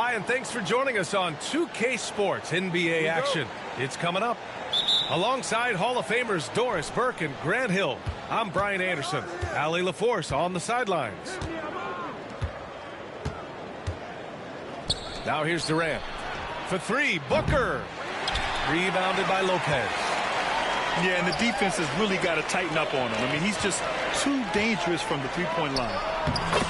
Hi, and thanks for joining us on 2K Sports NBA action. It's coming up. Alongside Hall of Famers Doris Burke and Grant Hill, I'm Brian Anderson. Allie LaForce on the sidelines. Now here's Durant. For three, Booker. Rebounded by Lopez. Yeah, and the defense has really got to tighten up on him. I mean, he's just too dangerous from the three-point line.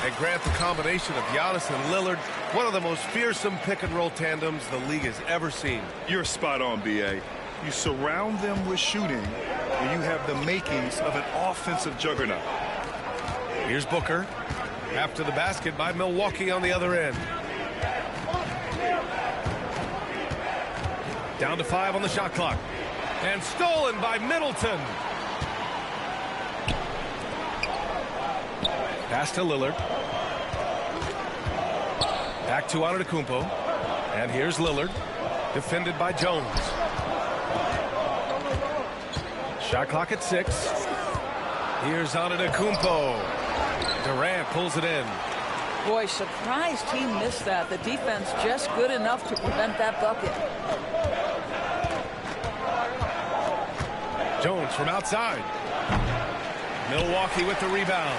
And Grant, the combination of Giannis and Lillard, one of the most fearsome pick-and-roll tandems the league has ever seen. You're spot on, B.A. You surround them with shooting, and you have the makings of an offensive juggernaut. Here's Booker. After the basket by Milwaukee on the other end. Down to 5 on the shot clock. And stolen by Middleton. Pass to Lillard. Back to Antetokounmpo. And here's Lillard. Defended by Jones. Shot clock at 6. Here's Antetokounmpo. Durant pulls it in. Boy, surprised he missed that. The defense just good enough to prevent that bucket. Jones from outside. Milwaukee with the rebound.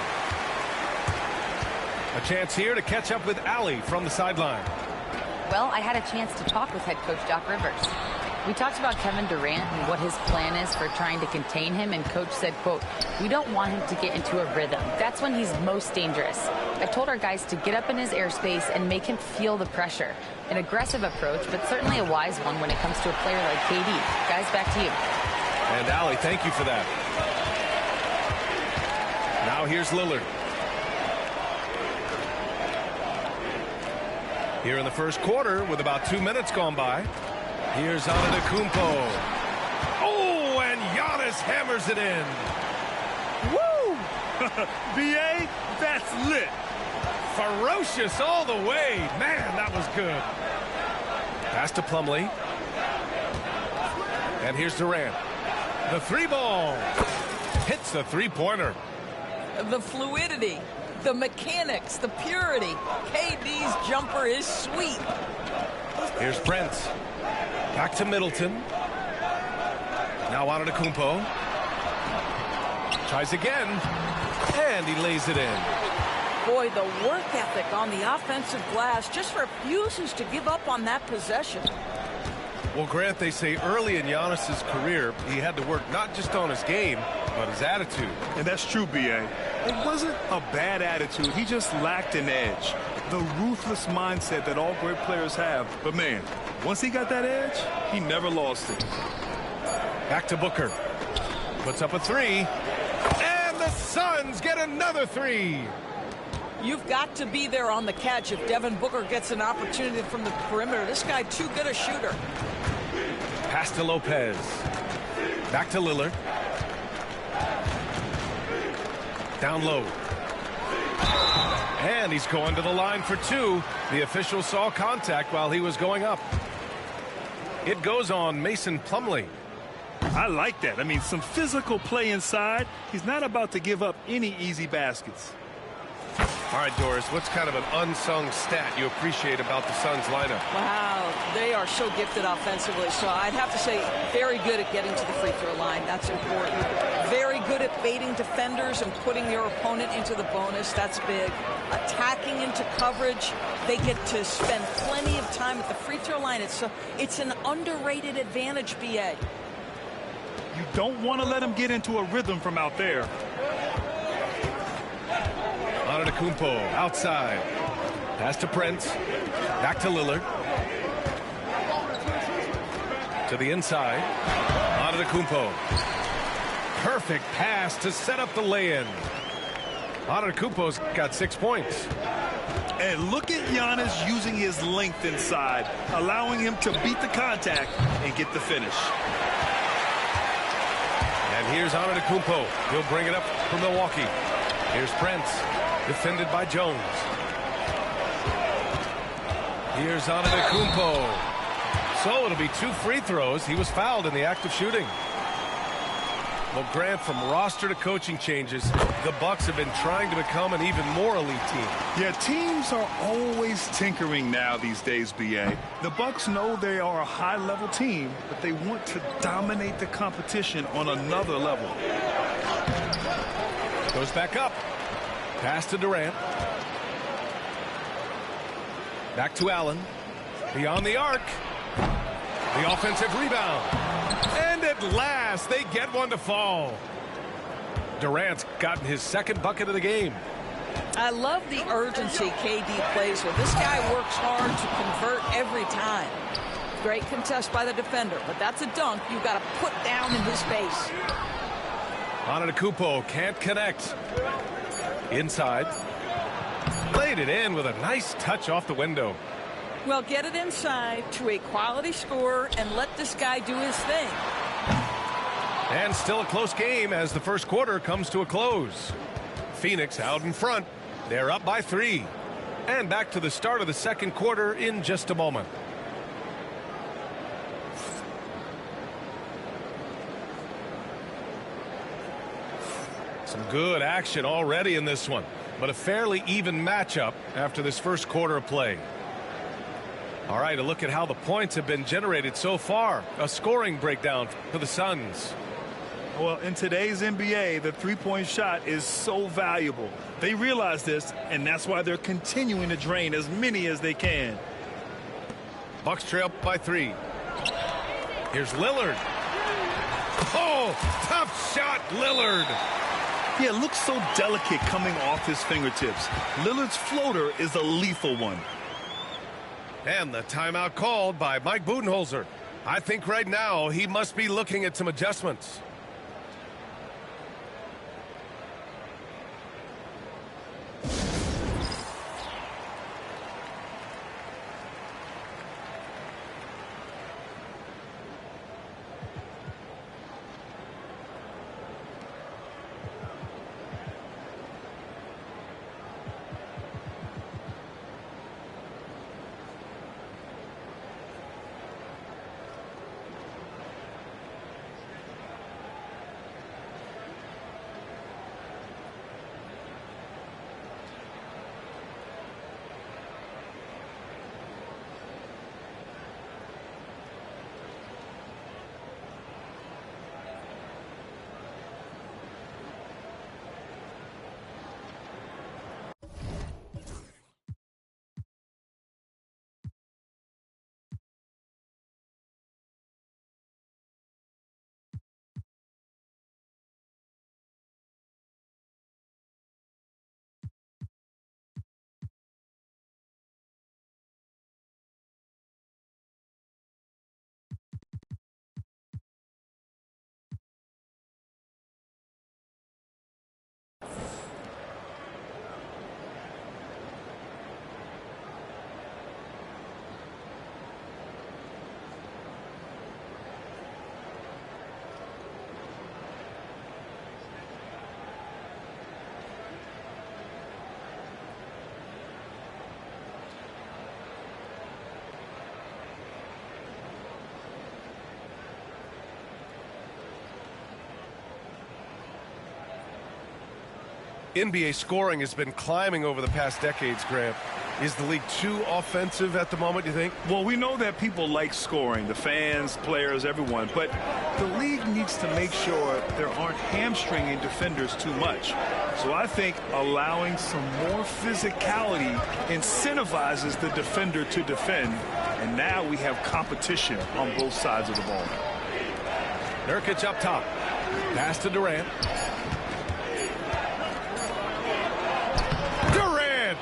A chance here to catch up with Allie from the sideline. Well, I had a chance to talk with head coach Doc Rivers. We talked about Kevin Durant and what his plan is for trying to contain him, and coach said, quote, "We don't want him to get into a rhythm. That's when he's most dangerous." I told our guys to get up in his airspace and make him feel the pressure. An aggressive approach, but certainly a wise one when it comes to a player like KD. Guys, back to you. And Allie, thank you for that. Now here's Lillard. Here in the first quarter with about 2 minutes gone by. Here's Antetokounmpo. Oh, and Giannis hammers it in. Woo! B.A., that's lit. Ferocious all the way. Man, that was good. Pass to Plumlee. And here's Durant. The three ball. Hits the three-pointer. The fluidity, the mechanics, the purity. KD's jumper is sweet. Here's Prince. Back to Middleton. Now Antetokounmpo. Tries again. And he lays it in. Boy, the work ethic on the offensive glass just refuses to give up on that possession. Well, Grant, they say early in Giannis's career, he had to work not just on his game, but his attitude. And that's true, B.A. It wasn't a bad attitude. He just lacked an edge. The ruthless mindset that all great players have. But, man, once he got that edge, he never lost it. Back to Booker. Puts up a three. And the Suns get another three. You've got to be there on the catch if Devin Booker gets an opportunity from the perimeter. This guy too good a shooter. Pass to Lopez. Back to Lillard. Down low. And he's going to the line for two. The official saw contact while he was going up. It goes on Mason Plumlee. I like that. I mean, some physical play inside. He's not about to give up any easy baskets. All right, Doris, what's kind of an unsung stat you appreciate about the Suns lineup? Wow, they are so gifted offensively. So I'd have to say very good at getting to the free throw line. That's important. Very good at baiting defenders and putting your opponent into the bonus. That's big. Attacking into coverage. They get to spend plenty of time at the free throw line. It's an underrated advantage, BA. You don't want to let him get into a rhythm from out there. Antetokounmpo outside. Pass to Prince. Back to Lillard. To the inside. Antetokounmpo. Perfect pass to set up the lay-in. Antetokounmpo's got 6 points. And look at Giannis using his length inside, allowing him to beat the contact and get the finish. And here's Antetokounmpo. He'll bring it up for Milwaukee. Here's Prince. Defended by Jones. Here's Antetokounmpo. So it'll be 2 free throws. He was fouled in the act of shooting. Well, Grant, from roster to coaching changes, the Bucks have been trying to become an even more elite team. Yeah, teams are always tinkering now these days, B.A. The Bucks know they are a high-level team, but they want to dominate the competition on another level. Goes back up. Pass to Durant. Back to Allen. Beyond the arc. The offensive rebound. And at last, they get one to fall. Durant's gotten his second bucket of the game. I love the urgency KD plays with. This guy works hard to convert every time. Great contest by the defender, but that's a dunk you've got to put down in his face. Antetokounmpo can't connect. Inside. Laid it in with a nice touch off the window. Well, get it inside to a quality scorer and let this guy do his thing. And still a close game as the first quarter comes to a close. Phoenix out in front. They're up by 3. And back to the start of the second quarter in just a moment. Some good action already in this one, but a fairly even matchup after this first quarter of play. All right, a look at how the points have been generated so far. A scoring breakdown for the Suns. Well, in today's NBA, the three-point shot is so valuable. They realize this, and that's why they're continuing to drain as many as they can. Bucks trail by 3. Here's Lillard. Oh, tough shot, Lillard. Yeah, it looks so delicate coming off his fingertips. Lillard's floater is a lethal one. And the timeout called by Mike Budenholzer. I think right now he must be looking at some adjustments. NBA scoring has been climbing over the past decades, Grant. Is the league too offensive at the moment, you think? Well, we know that people like scoring, the fans, players, everyone, but the league needs to make sure there aren't hamstringing defenders too much. So I think allowing some more physicality incentivizes the defender to defend, and now we have competition on both sides of the ball. Nurkic up top. Pass to Durant.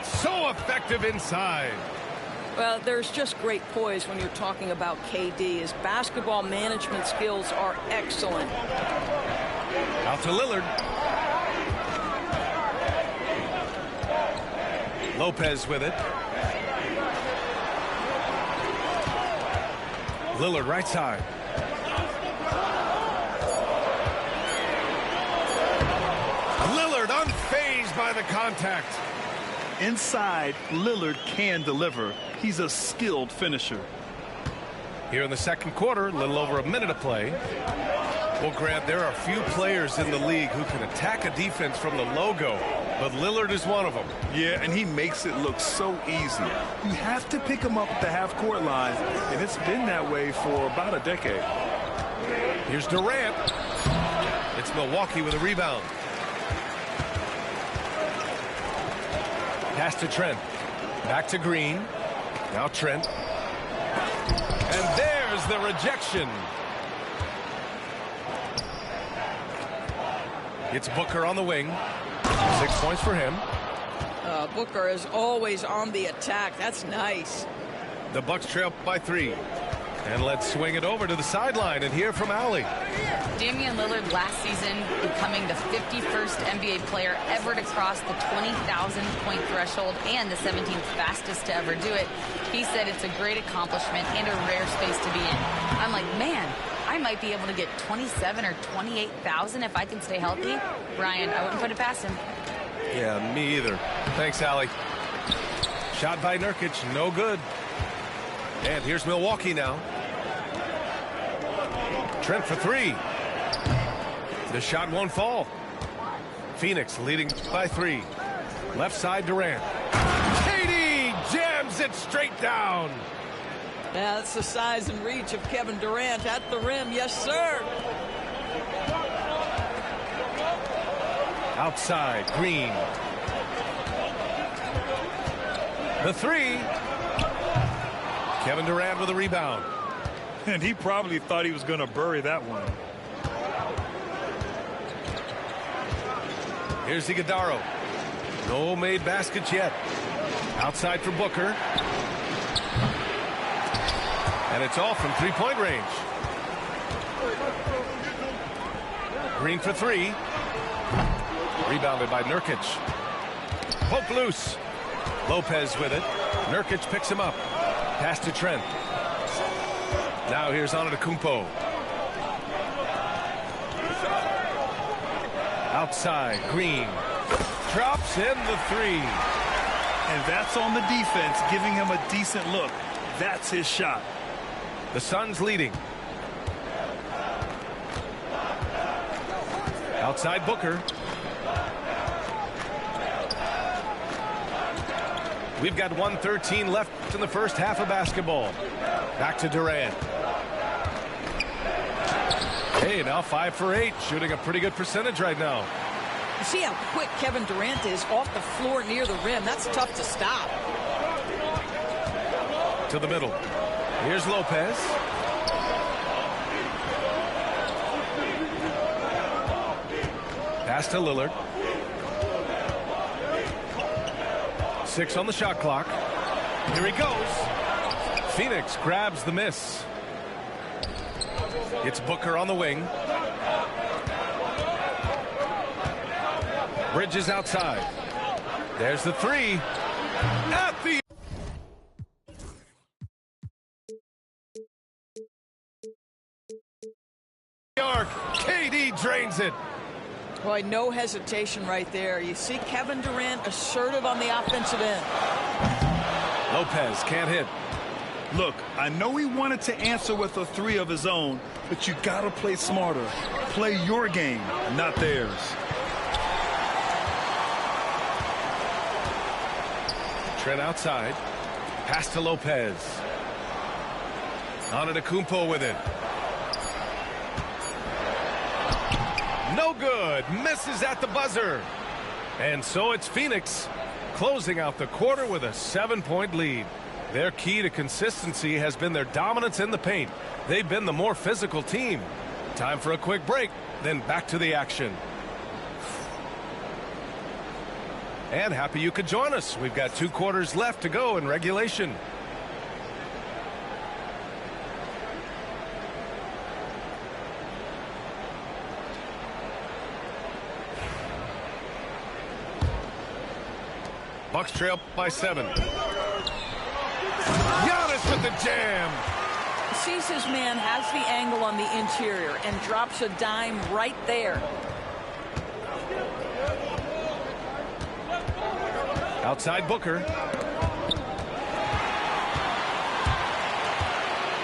So effective inside. Well, there's just great poise when you're talking about KD. His basketball management skills are excellent. Out to Lillard. Lopez with it. Lillard right side. Lillard unfazed by the contact. Inside, Lillard can deliver. He's a skilled finisher. Here in the second quarter, a little over a minute of play. Well, Grant, there are few players in the league who can attack a defense from the logo, but Lillard is one of them. Yeah, and he makes it look so easy. You have to pick him up at the half-court line, and it's been that way for about a decade. Here's Durant. It's Milwaukee with a rebound. Pass to Trent. Back to Green. Now Trent. And there's the rejection. It's Booker on the wing. 6 points for him. Booker is always on the attack. That's nice. The Bucks trail by 3. And let's swing it over to the sideline and hear from Allie. Damian Lillard last season becoming the 51st NBA player ever to cross the 20,000-point threshold and the 17th fastest to ever do it. He said it's a great accomplishment and a rare space to be in. I'm like, man, I might be able to get 27 or 28,000 if I can stay healthy. Brian, I wouldn't put it past him. Yeah, me either. Thanks, Allie. Shot by Nurkic, no good. And here's Milwaukee now. Trent for 3. The shot won't fall. Phoenix leading by 3. Left side Durant. KD jams it straight down. Yeah, that's the size and reach of Kevin Durant at the rim. Yes, sir. Outside, Green. The 3. Kevin Durant with a rebound. And he probably thought he was going to bury that one. Here's Iguodala. No made baskets yet. Outside for Booker. And it's all from three-point range. Green for 3. Rebounded by Nurkic. Poke loose. Lopez with it. Nurkic picks him up. Pass to Trent. Now here's Antetokounmpo. Outside, Green. Drops in the 3. And that's on the defense, giving him a decent look. That's his shot. The Suns leading. Outside Booker. We've got 1:13 left in the first half of basketball. Back to Durant. Hey, now 5 for 8, shooting a pretty good percentage right now. You see how quick Kevin Durant is off the floor near the rim. That's tough to stop. To the middle. Here's Lopez. Pass to Lillard. 6 on the shot clock. Here he goes. Phoenix grabs the miss. It's Booker on the wing. Bridges outside. There's the 3. At the arc. KD drains it. Boy, no hesitation right there. You see Kevin Durant assertive on the offensive end. Lopez can't hit. Look, I know he wanted to answer with a 3 of his own, but you got to play smarter. Play your game, not theirs. Trent outside. Pass to Lopez. Antetokounmpo with it. No good. Misses at the buzzer. And so it's Phoenix closing out the quarter with a 7-point lead. Their key to consistency has been their dominance in the paint. They've been the more physical team. Time for a quick break, then back to the action. And happy you could join us. We've got 2 quarters left to go in regulation. Bucks trail by 7. Giannis with the jam. Sees his man, has the angle on the interior, and drops a dime right there. Outside Booker.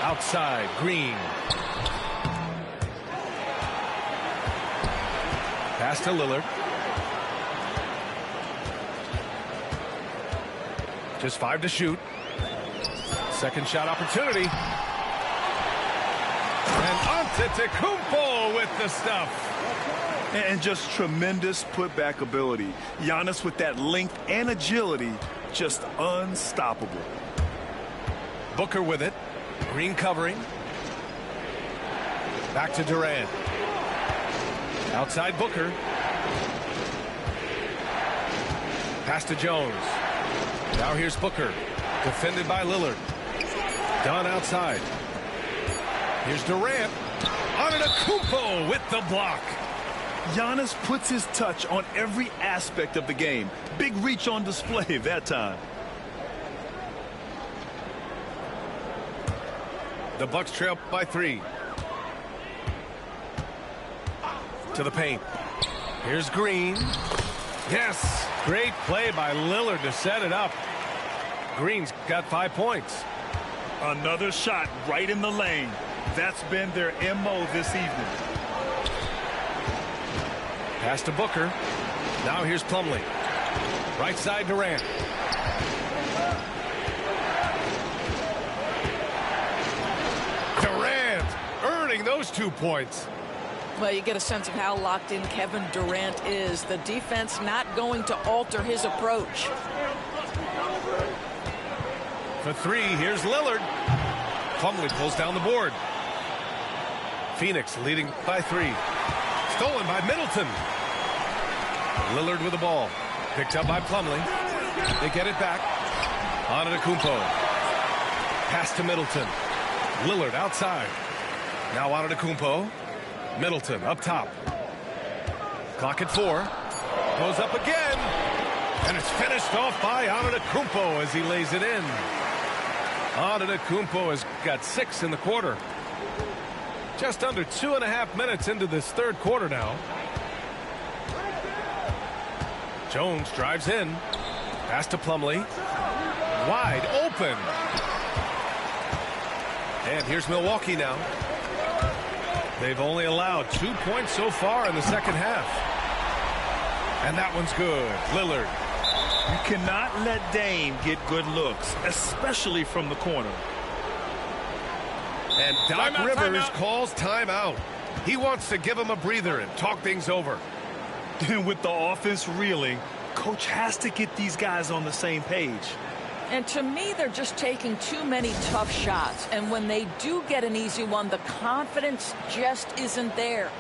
Outside Green. Pass to Lillard. Just 5 to shoot. Second shot opportunity. And Antetokounmpo with the stuff. And just tremendous putback ability. Giannis with that length and agility, just unstoppable. Booker with it. Green covering. Back to Durant. Outside Booker. Pass to Jones. Now here's Booker. Defended by Lillard. Done outside. Here's Durant. Antetokounmpo with the block. Giannis puts his touch on every aspect of the game. Big reach on display that time. The Bucks trail by 3. To the paint. Here's Green. Yes. Great play by Lillard to set it up. Green's got 5 points. Another shot right in the lane. That's been their MO this evening. Pass to Booker. Now here's Plumlee. Right side Durant. Durant earning those 2 points. Well, you get a sense of how locked in Kevin Durant is. The defense not going to alter his approach. For 3, here's Lillard. Plumlee pulls down the board. Phoenix leading by 3. Stolen by Middleton. Lillard with the ball. Picked up by Plumlee. They get it back. Antetokounmpo. Pass to Middleton. Lillard outside. Now Antetokounmpo. Middleton up top. Clock at 4. Goes up again. And it's finished off by Antetokounmpo as he lays it in. Antetokounmpo has got 6 in the quarter. Just under 2.5 minutes into this third quarter now. Jones drives in. Pass to Plumlee. Wide open. And here's Milwaukee now. They've only allowed 2 points so far in the second half. And that one's good. Lillard. You cannot let Dame get good looks, especially from the corner. And Doc Rivers calls timeout. He wants to give him a breather and talk things over. And with the offense reeling, coach has to get these guys on the same page. And to me, they're just taking too many tough shots. And when they do get an easy one, the confidence just isn't there.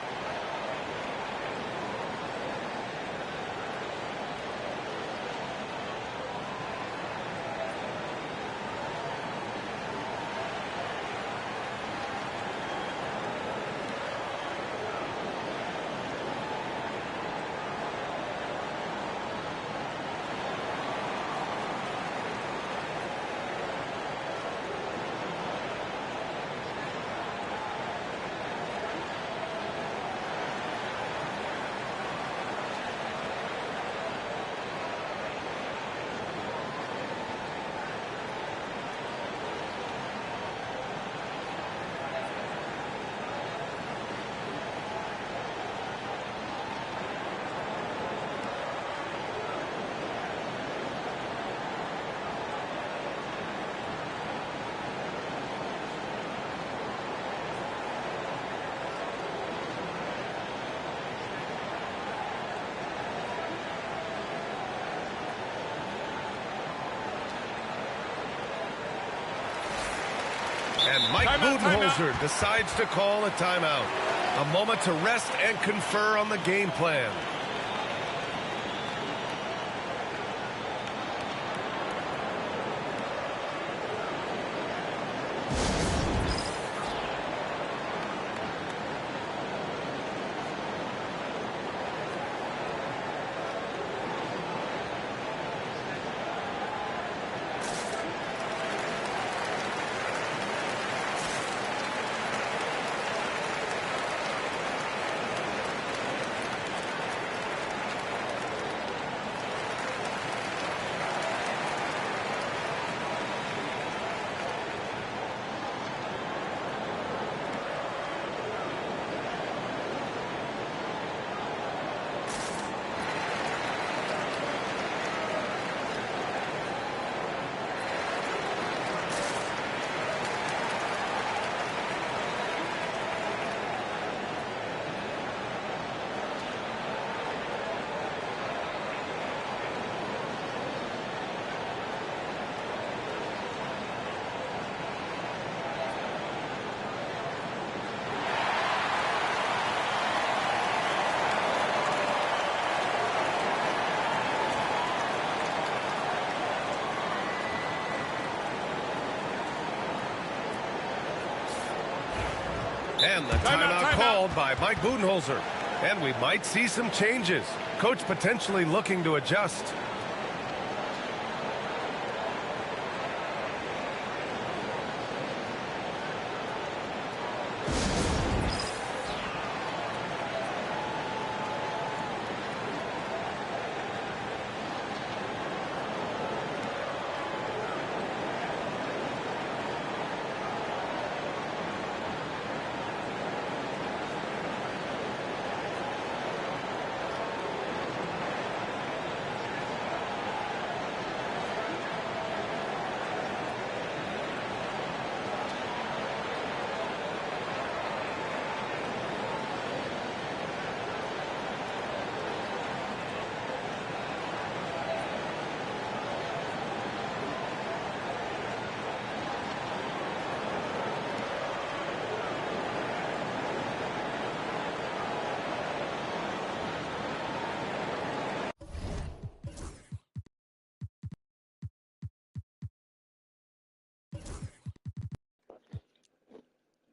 And Mike Budenholzer decides to call a timeout. A moment to rest and confer on the game plan. And the timeout called by Mike Budenholzer. And we might see some changes. Coach potentially looking to adjust.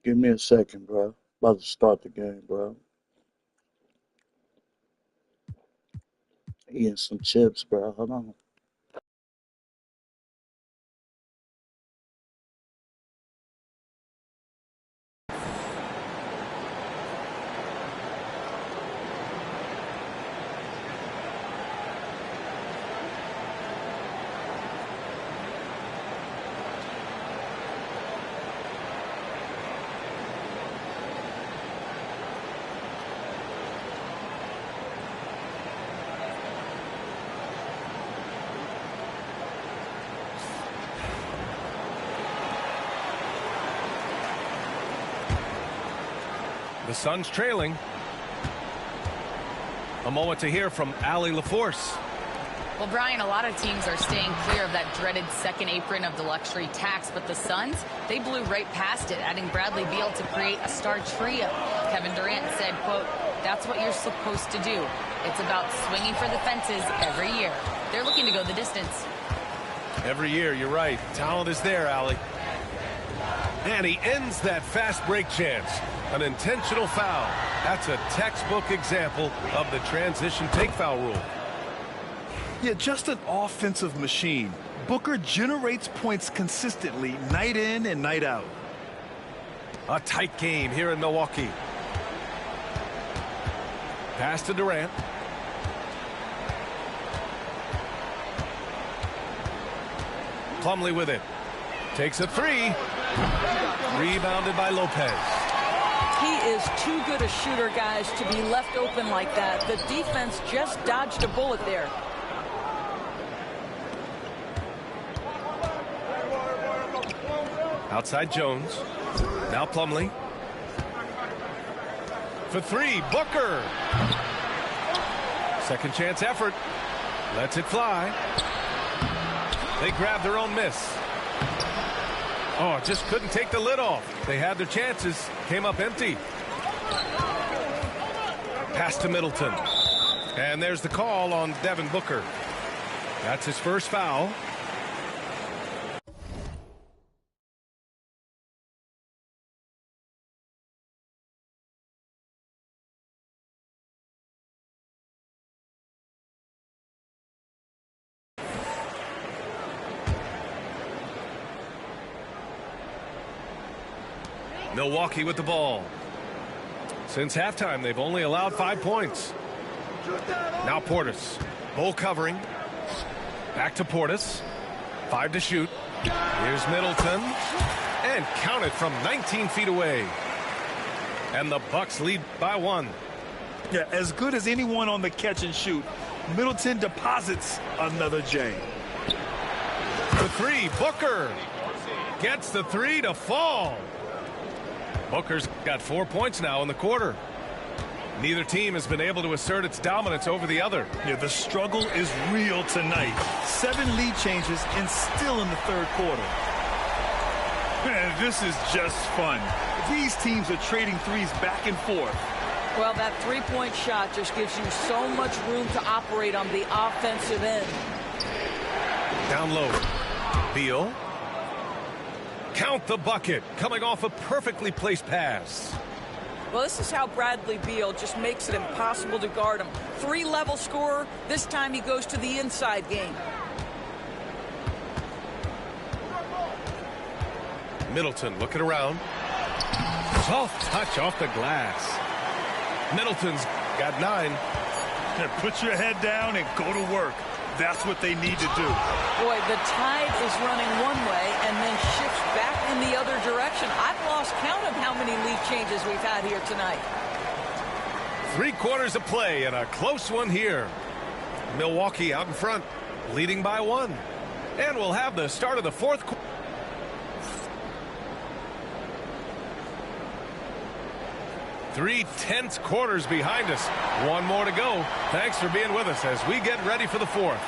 Give me a second, bro. About to start the game, bro. Eating some chips, bro. Hold on. The Suns trailing. A moment to hear from Allie LaForce. Well, Brian, a lot of teams are staying clear of that dreaded second apron of the luxury tax, but the Suns, they blew right past it, adding Bradley Beal to create a star trio. Kevin Durant said, quote, "That's what you're supposed to do. It's about swinging for the fences every year." They're looking to go the distance. Every year, you're right. Talent is there, Allie. And he ends that fast break chance. An intentional foul. That's a textbook example of the transition take foul rule. Yeah, just an offensive machine. Booker generates points consistently, night in and night out. A tight game here in Milwaukee. Pass to Durant. Plumlee with it. Takes a three. Rebounded by Lopez. He is too good a shooter, guys, to be left open like that. The defense just dodged a bullet there. Outside Jones. Now Plumlee. For three, Booker. Second chance effort. Lets it fly. They grab their own miss. Oh, just couldn't take the lid off. They had their chances. Came up empty. Pass to Middleton. And there's the call on Devin Booker. That's his first foul. Milwaukee with the ball. Since halftime, they've only allowed 5 points. Now Portis. Bull covering. Back to Portis. 5 to shoot. Here's Middleton. And counted from 19 feet away. And the Bucks lead by 1. Yeah, as good as anyone on the catch and shoot, Middleton deposits another J. The three, Booker. Gets the three to fall. Booker's got 4 points now in the quarter. Neither team has been able to assert its dominance over the other. Yeah, the struggle is real tonight. 7 lead changes and still in the third quarter. Man, this is just fun. These teams are trading threes back and forth. Well, that three-point shot just gives you so much room to operate on the offensive end. Down low. Beal. Count the bucket. Coming off a perfectly placed pass. Well, this is how Bradley Beal just makes it impossible to guard him. 3-level scorer. This time he goes to the inside game. Middleton looking around. Soft touch off the glass. Middleton's got 9. Put your head down and go to work. That's what they need to do. Boy, the tide is running one way and then shifts back in the other direction. I've lost count of how many lead changes we've had here tonight. 3 quarters of play and a close one here. Milwaukee out in front, leading by 1. And we'll have the start of the 4th quarter. 3 tense quarters behind us. 1 more to go. Thanks for being with us as we get ready for the 4th.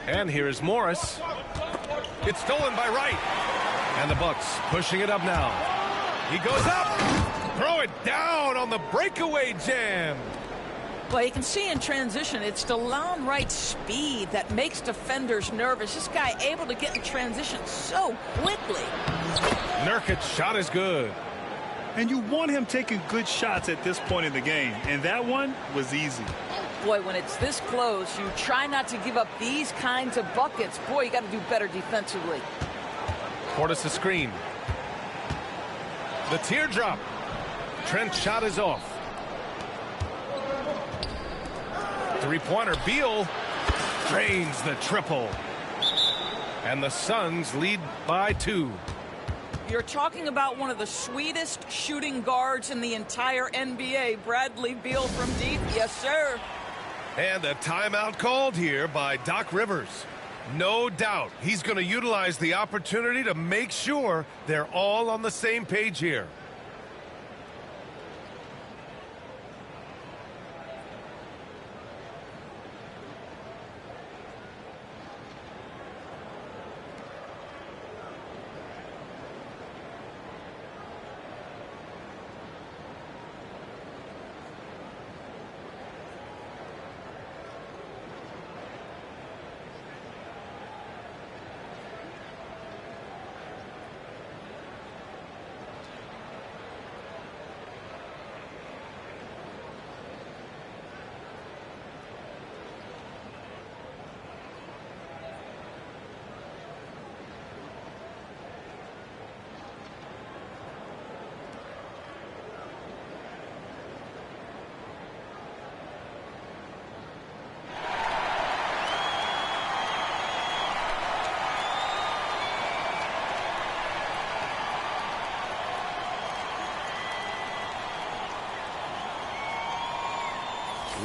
And here's Morris. It's stolen by Wright. And the Bucks pushing it up now. He goes up. Throw it down on the breakaway jam. Well, you can see in transition, it's DeLon Wright's speed that makes defenders nervous. This guy able to get in transition so quickly. Nurkic's shot is good. And you want him taking good shots at this point in the game. And that one was easy. Boy, when it's this close, you try not to give up these kinds of buckets. Boy, you got to do better defensively. Portis a screen. The teardrop. Trent's shot is off. 3-pointer. Beal drains the triple. And the Suns lead by 2. You're talking about one of the sweetest shooting guards in the entire NBA. Bradley Beal from deep. Yes, sir. And a timeout called here by Doc Rivers. No doubt he's going to utilize the opportunity to make sure they're all on the same page here.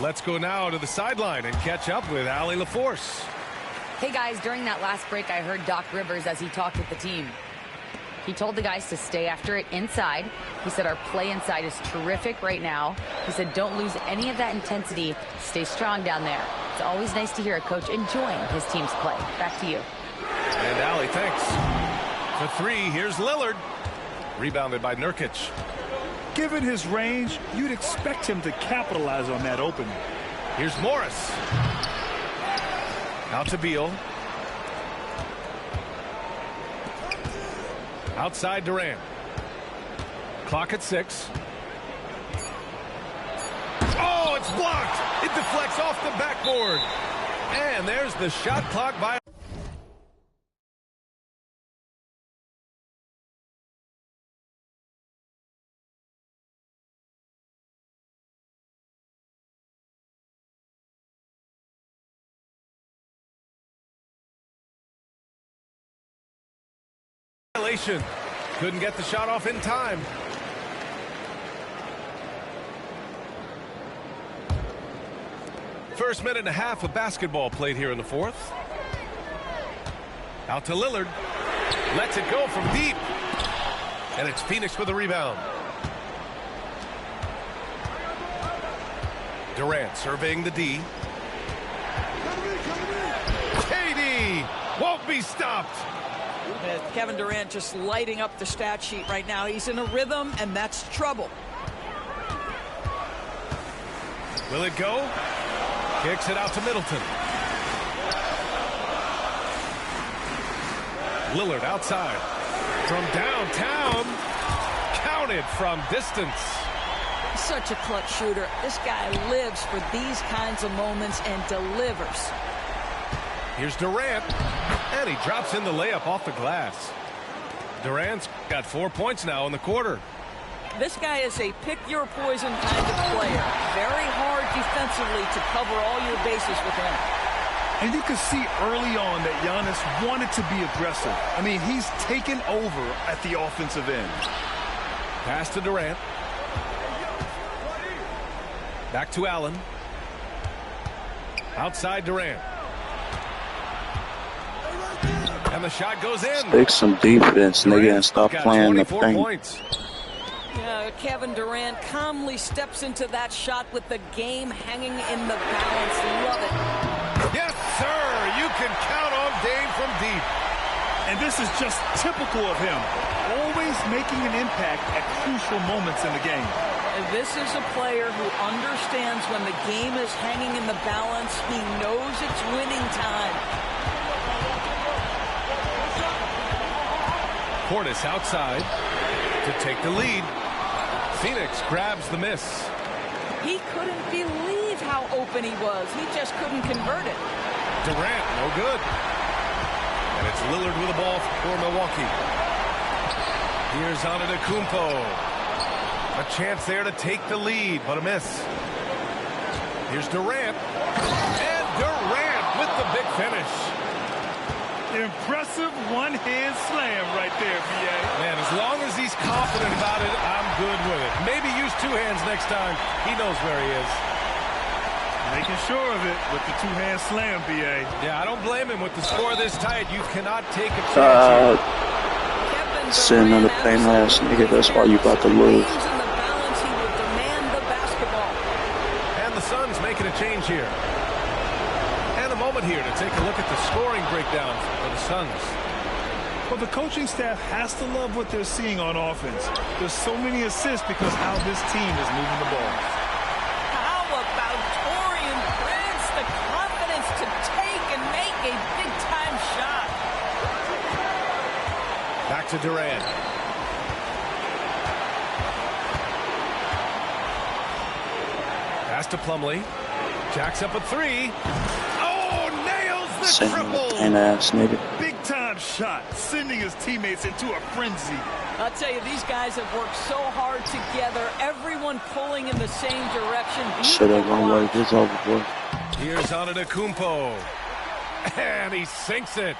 Let's go now to the sideline and catch up with Allie LaForce. Hey guys, during that last break, I heard Doc Rivers as he talked with the team. He told the guys to stay after it inside. He said our play inside is terrific right now. He said don't lose any of that intensity. Stay strong down there. It's always nice to hear a coach enjoying his team's play. Back to you. And Allie, thanks. For 3, here's Lillard. Rebounded by Nurkic. Given his range, you'd expect him to capitalize on that opening. Here's Morris. Out to Beal. Outside Durant. Clock at 6. Oh, it's blocked. It deflects off the backboard. And there's the shot clock by violation. Couldn't get the shot off in time. First minute and a half of basketball played here in the 4th. Out to Lillard. Lets it go from deep. And it's Phoenix with the rebound. Durant surveying the D. KD won't be stopped. Kevin Durant just lighting up the stat sheet right now. He's in a rhythm, and that's trouble. Will it go? Kicks it out to Middleton. Lillard outside. From downtown. Counted from distance. Such a clutch shooter. This guy lives for these kinds of moments and delivers. Here's Durant. And he drops in the layup off the glass. Durant's got 4 points now in the quarter. This guy is a pick-your-poison kind of player. Very hard defensively to cover all your bases with him. And you can see early on that Giannis wanted to be aggressive. I mean, he's taken over at the offensive end. Pass to Durant. Back to Allen. Outside Durant. And the shot goes in. Take some defense, nigga, and stop playing the paint. Points. Yeah, Kevin Durant calmly steps into that shot with the game hanging in the balance. Love it. Yes, sir. You can count on Dame from deep. And this is just typical of him. Always making an impact at crucial moments in the game. And this is a player who understands when the game is hanging in the balance. He knows it's winning time. Portis outside to take the lead. Phoenix grabs the miss. He couldn't believe how open he was. He just couldn't convert it. Durant, no good. And it's Lillard with the ball for Milwaukee. Here's Antetokounmpo. A chance there to take the lead, but a miss. Here's Durant. And Durant with the big finish. Impressive one-hand slam right there, B.A. Man, as long as he's confident about it, I'm good with it. Maybe use two hands next time. He knows where he is. Making sure of it with the two-hand slam, B.A. Yeah, I don't blame him with the score this tight. You cannot take a chance. Sitting on the paint last nigga, that's why you about to lose. And the Suns making a change here. And a moment here to take a look at the scoring breakdown for the Suns. Well, the coaching staff has to love what they're seeing on offense. There's so many assists because how this team is moving the ball. How about Taurean Prince? The confidence to take and make a big-time shot. Back to Durant. Pass to Plumlee. Jacks up a three. Oh, nails the Sitting on the triple. paint ass nigga. Big-time shot, sending his teammates into a frenzy. I'll tell you, these guys have worked so hard together. Everyone pulling in the same direction. Shit ain't gonna work. It's over, boy. Here's Antetokounmpo. And he sinks it.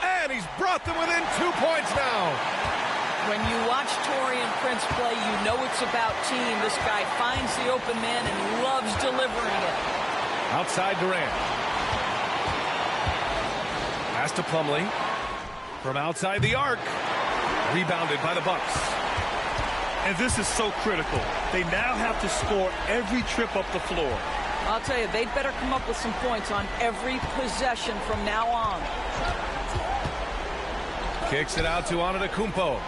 And he's brought them within 2 points now. When you watch Taurean Prince play, you know it's about team. This guy finds the open man and loves delivering it. Outside Durant. Pass to Plumlee. From outside the arc. Rebounded by the Bucks. And this is so critical. They now have to score every trip up the floor. I'll tell you, they'd better come up with some points on every possession from now on. Kicks it out to Antetokounmpo.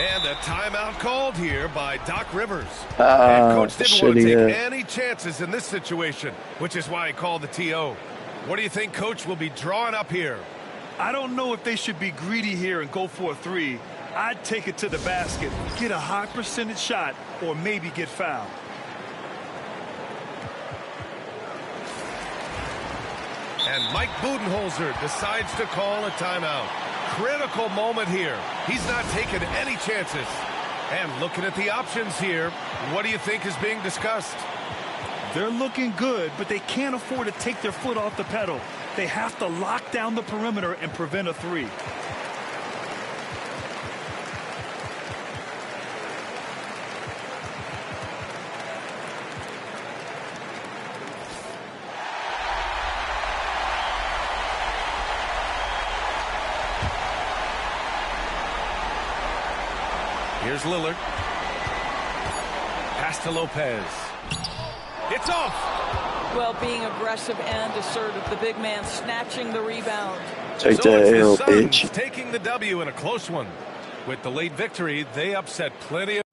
And a timeout called here by Doc Rivers. And coach didn't want to take any chances in this situation, which is why he called the TO. What do you think coach will be drawing up here? I don't know if they should be greedy here and go for a three. I'd take it to the basket, get a high percentage shot, or maybe get fouled. And Mike Budenholzer decides to call a timeout. Critical moment here. He's not taking any chances. And looking at the options here, what do you think is being discussed? They're looking good, but they can't afford to take their foot off the pedal. They have to lock down the perimeter and prevent a three. Here's Lillard. Pass to Lopez. It's off. Well, being aggressive and assertive. The big man snatching the rebound. Take that L, Suns bitch. taking the W in a close one. With the late victory, they upset plenty of...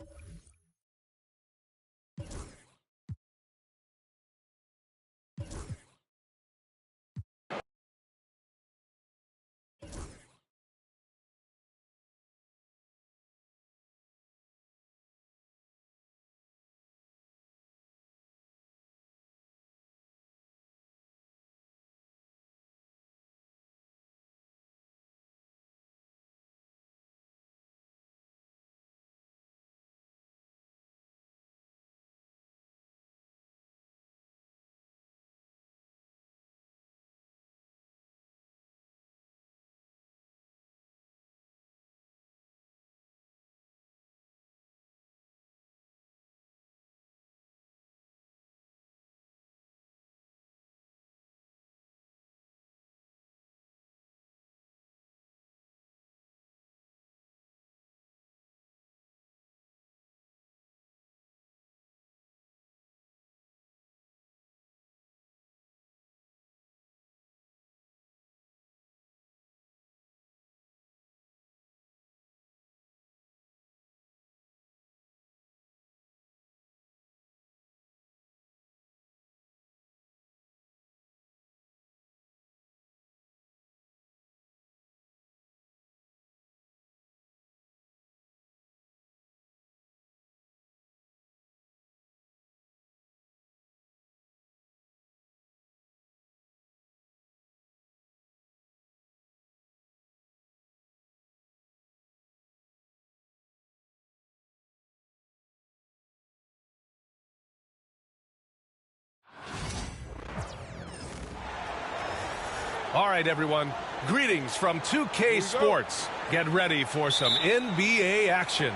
All right, everyone. Greetings from 2K Sports. Get ready for some NBA action.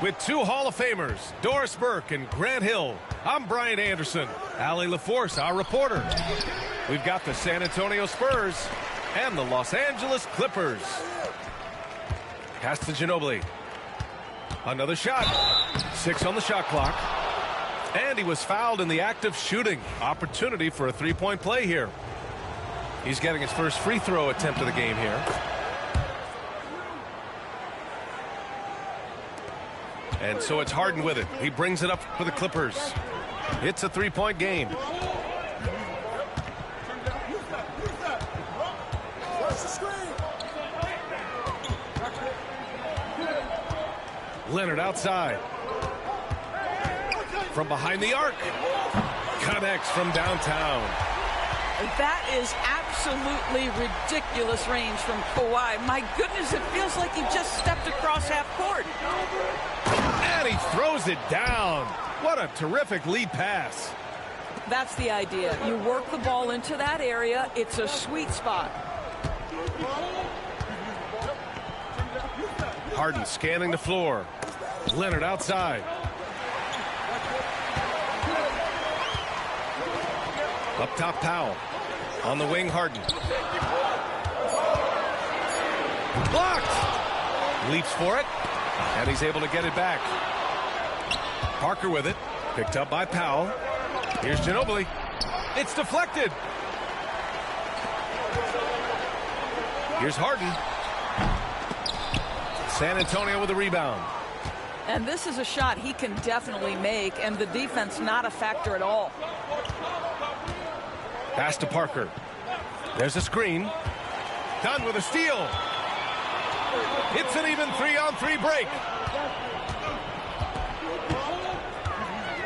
With two Hall of Famers, Doris Burke and Grant Hill, I'm Brian Anderson. Allie LaForce, our reporter. We've got the San Antonio Spurs and the Los Angeles Clippers. Pass to Ginobili. Another shot. 6 on the shot clock. And he was fouled in the act of shooting. Opportunity for a three-point play here. He's getting his first free throw attempt of the game here. And so it's Harden with it. He brings it up for the Clippers. It's a three-point game. Leonard outside. From behind the arc. Connects from downtown. That is absolutely ridiculous range from Kawhi. My goodness, it feels like he just stepped across half court. And he throws it down. What a terrific lead pass. That's the idea. You work the ball into that area. It's a sweet spot. Harden scanning the floor. Leonard outside. Up top, Powell. On the wing, Harden. Blocked. Leaps for it. And he's able to get it back. Parker with it. Picked up by Powell. Here's Ginobili. It's deflected. Here's Harden. San Antonio with a rebound. And this is a shot he can definitely make, and the defense not a factor at all. Pass to Parker. There's a screen. Done with a steal. It's an even 3-on-3 break.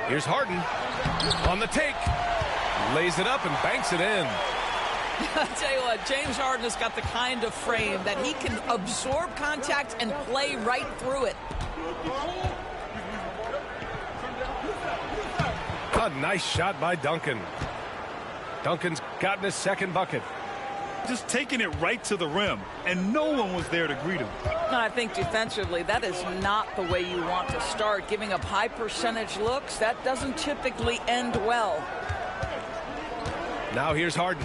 Here's Harden on the take. Lays it up and banks it in. I tell you what, James Harden has got the kind of frame that he can absorb contact and play right through it. A nice shot by Duncan. Duncan's gotten his second bucket. Just taking it right to the rim, and no one was there to greet him. I think defensively, that is not the way you want to start. Giving up high percentage looks, that doesn't typically end well. Now here's Harden.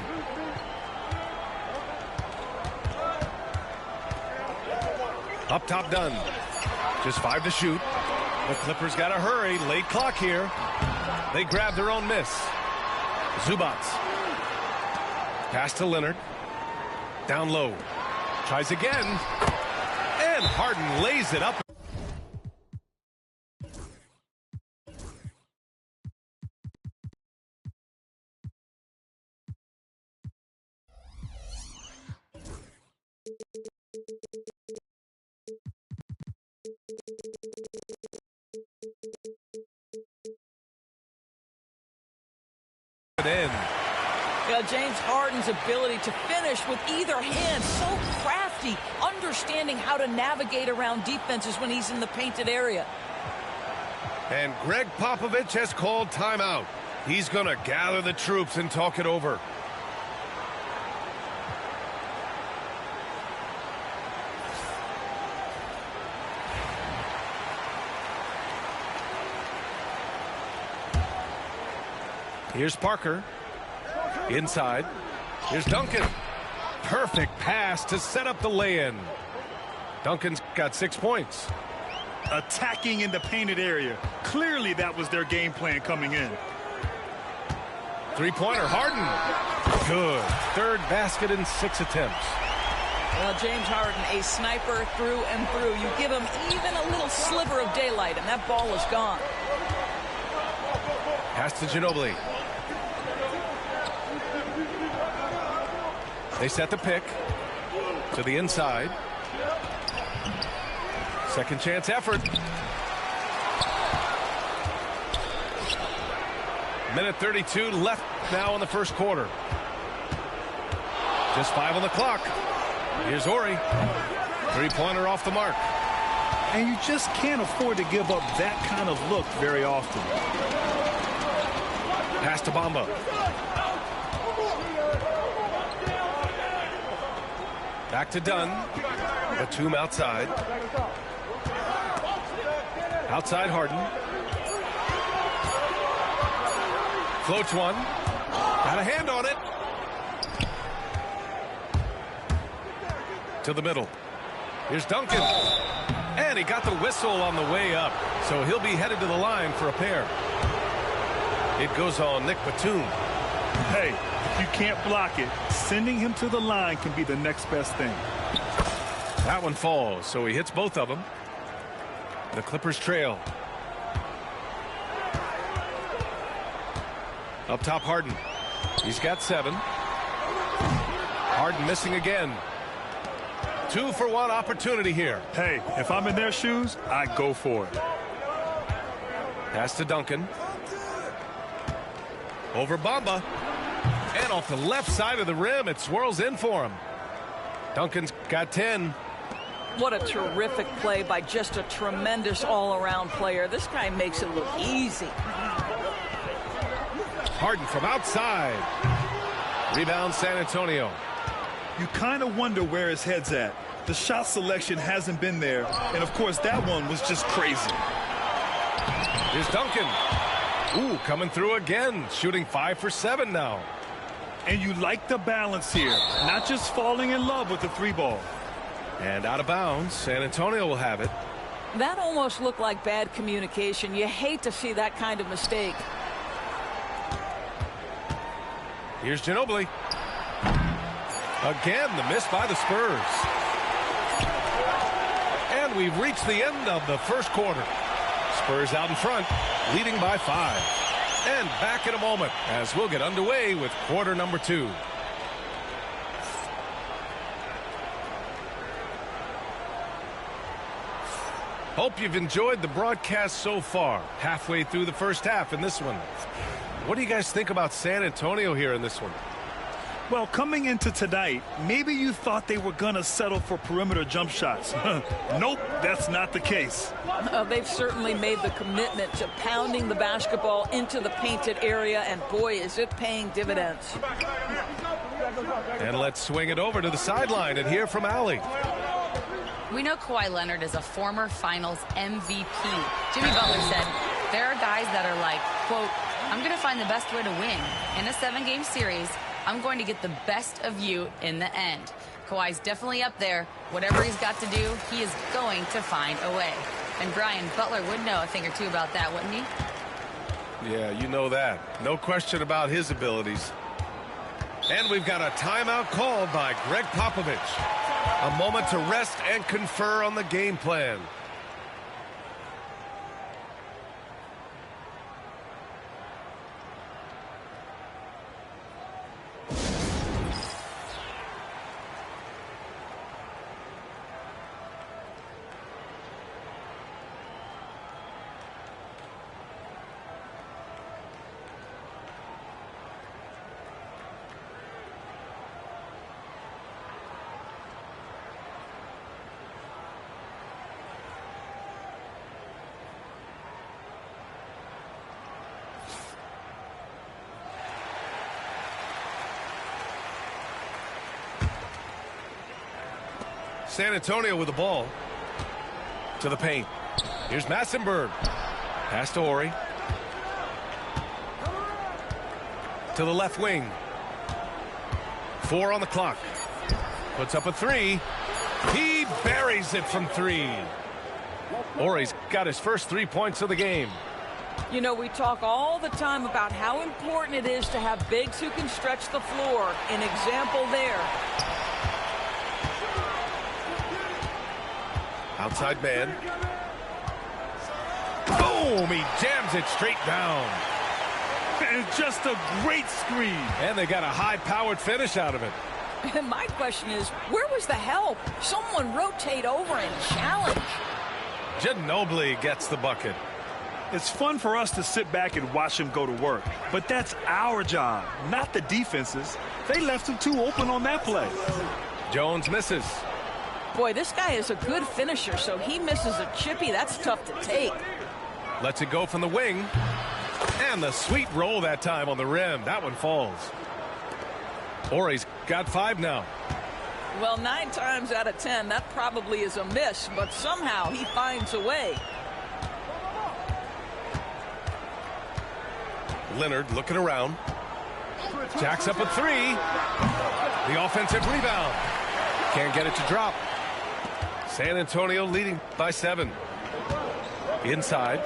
Up top, done. Just 5 to shoot. The Clippers got to hurry. Late clock here. They grab their own miss. Zubac. Pass to Leonard. Down low. Tries again. And Harden lays it up. In. James Harden's ability to finish with either hand, so crafty, understanding how to navigate around defenses when he's in the painted area. And Greg Popovich has called timeout. He's going to gather the troops and talk it over. Here's Parker. Inside. Here's Duncan. Perfect pass to set up the lay-in. Duncan's got 6 points. Attacking in the painted area. Clearly that was their game plan coming in. Three-pointer, Harden. Good. Third basket in 6 attempts. Well, James Harden, a sniper through and through. You give him even a little sliver of daylight, and that ball is gone. Pass to Ginobili. They set the pick to the inside. Second chance effort. Minute 32 left now in the first quarter. Just 5 on the clock. Here's Ori. Three-pointer off the mark. And you just can't afford to give up that kind of look very often. Pass to Bamba. Back to Dunn. Batum outside. Outside Harden. Floats one. Got a hand on it. To the middle. Here's Duncan. And he got the whistle on the way up. So he'll be headed to the line for a pair. It goes on Nick Batum. Hey, if you can't block it, sending him to the line can be the next best thing. That one falls, so he hits both of them. The Clippers trail. Up top, Harden. He's got 7. Harden missing again. 2-for-1 opportunity here. Hey, if I'm in their shoes, I go for it. Pass to Duncan. Over Bamba. And off the left side of the rim, it swirls in for him. Duncan's got 10. What a terrific play by just a tremendous all-around player. This guy makes it look easy. Harden from outside. Rebound San Antonio. You kind of wonder where his head's at. The shot selection hasn't been there. And, of course, that one was just crazy. Here's Duncan. Ooh, coming through again. Shooting 5 for 7 now. And you like the balance here. Not just falling in love with the 3-ball. And out of bounds. San Antonio will have it. That almost looked like bad communication. You hate to see that kind of mistake. Here's Ginobili. Again, the miss by the Spurs. And we've reached the end of the first quarter. Spurs out in front, leading by 5. And back in a moment as we'll get underway with quarter number 2. Hope you've enjoyed the broadcast so far. Halfway through the first half in this one. What do you guys think about San Antonio here in this one? Well, coming into tonight, maybe you thought they were going to settle for perimeter jump shots. Nope, that's not the case. They've certainly made the commitment to pounding the basketball into the painted area, and boy, is it paying dividends. And let's swing it over to the sideline and hear from Allie. We know Kawhi Leonard is a former finals MVP. Jimmy Butler said, there are guys that are like, quote, I'm going to find the best way to win. In a 7-game series, I'm going to get the best of you in the end. Kawhi's definitely up there. Whatever he's got to do, he is going to find a way. And Brian, Butler would know a thing or two about that, wouldn't he? Yeah, you know that. No question about his abilities. And we've got a timeout called by Greg Popovich. A moment to rest and confer on the game plan. San Antonio with the ball. To the paint. Here's Massenberg. Pass to Horry. To the left wing. 4 on the clock. Puts up a 3. He buries it from 3. Horry's got his first 3 points of the game. You know, we talk all the time about how important it is to have bigs who can stretch the floor. An example there. Outside man. Boom! He jams it straight down. And just a great screen. And they got a high-powered finish out of it. And my question is, where was the help? Someone rotate over and challenge. Ginobili gets the bucket. It's fun for us to sit back and watch him go to work. But that's our job, not the defense's. They left him too open on that play. Jones misses. Boy, this guy is a good finisher, so he misses a chippy. That's tough to take. Lets it go from the wing. And the sweet roll that time on the rim. That one falls. Horry's got 5 now. Well, 9 times out of 10, that probably is a miss, but somehow he finds a way. Leonard looking around. Jacks up a 3. The offensive rebound. Can't get it to drop. San Antonio leading by 7. Inside.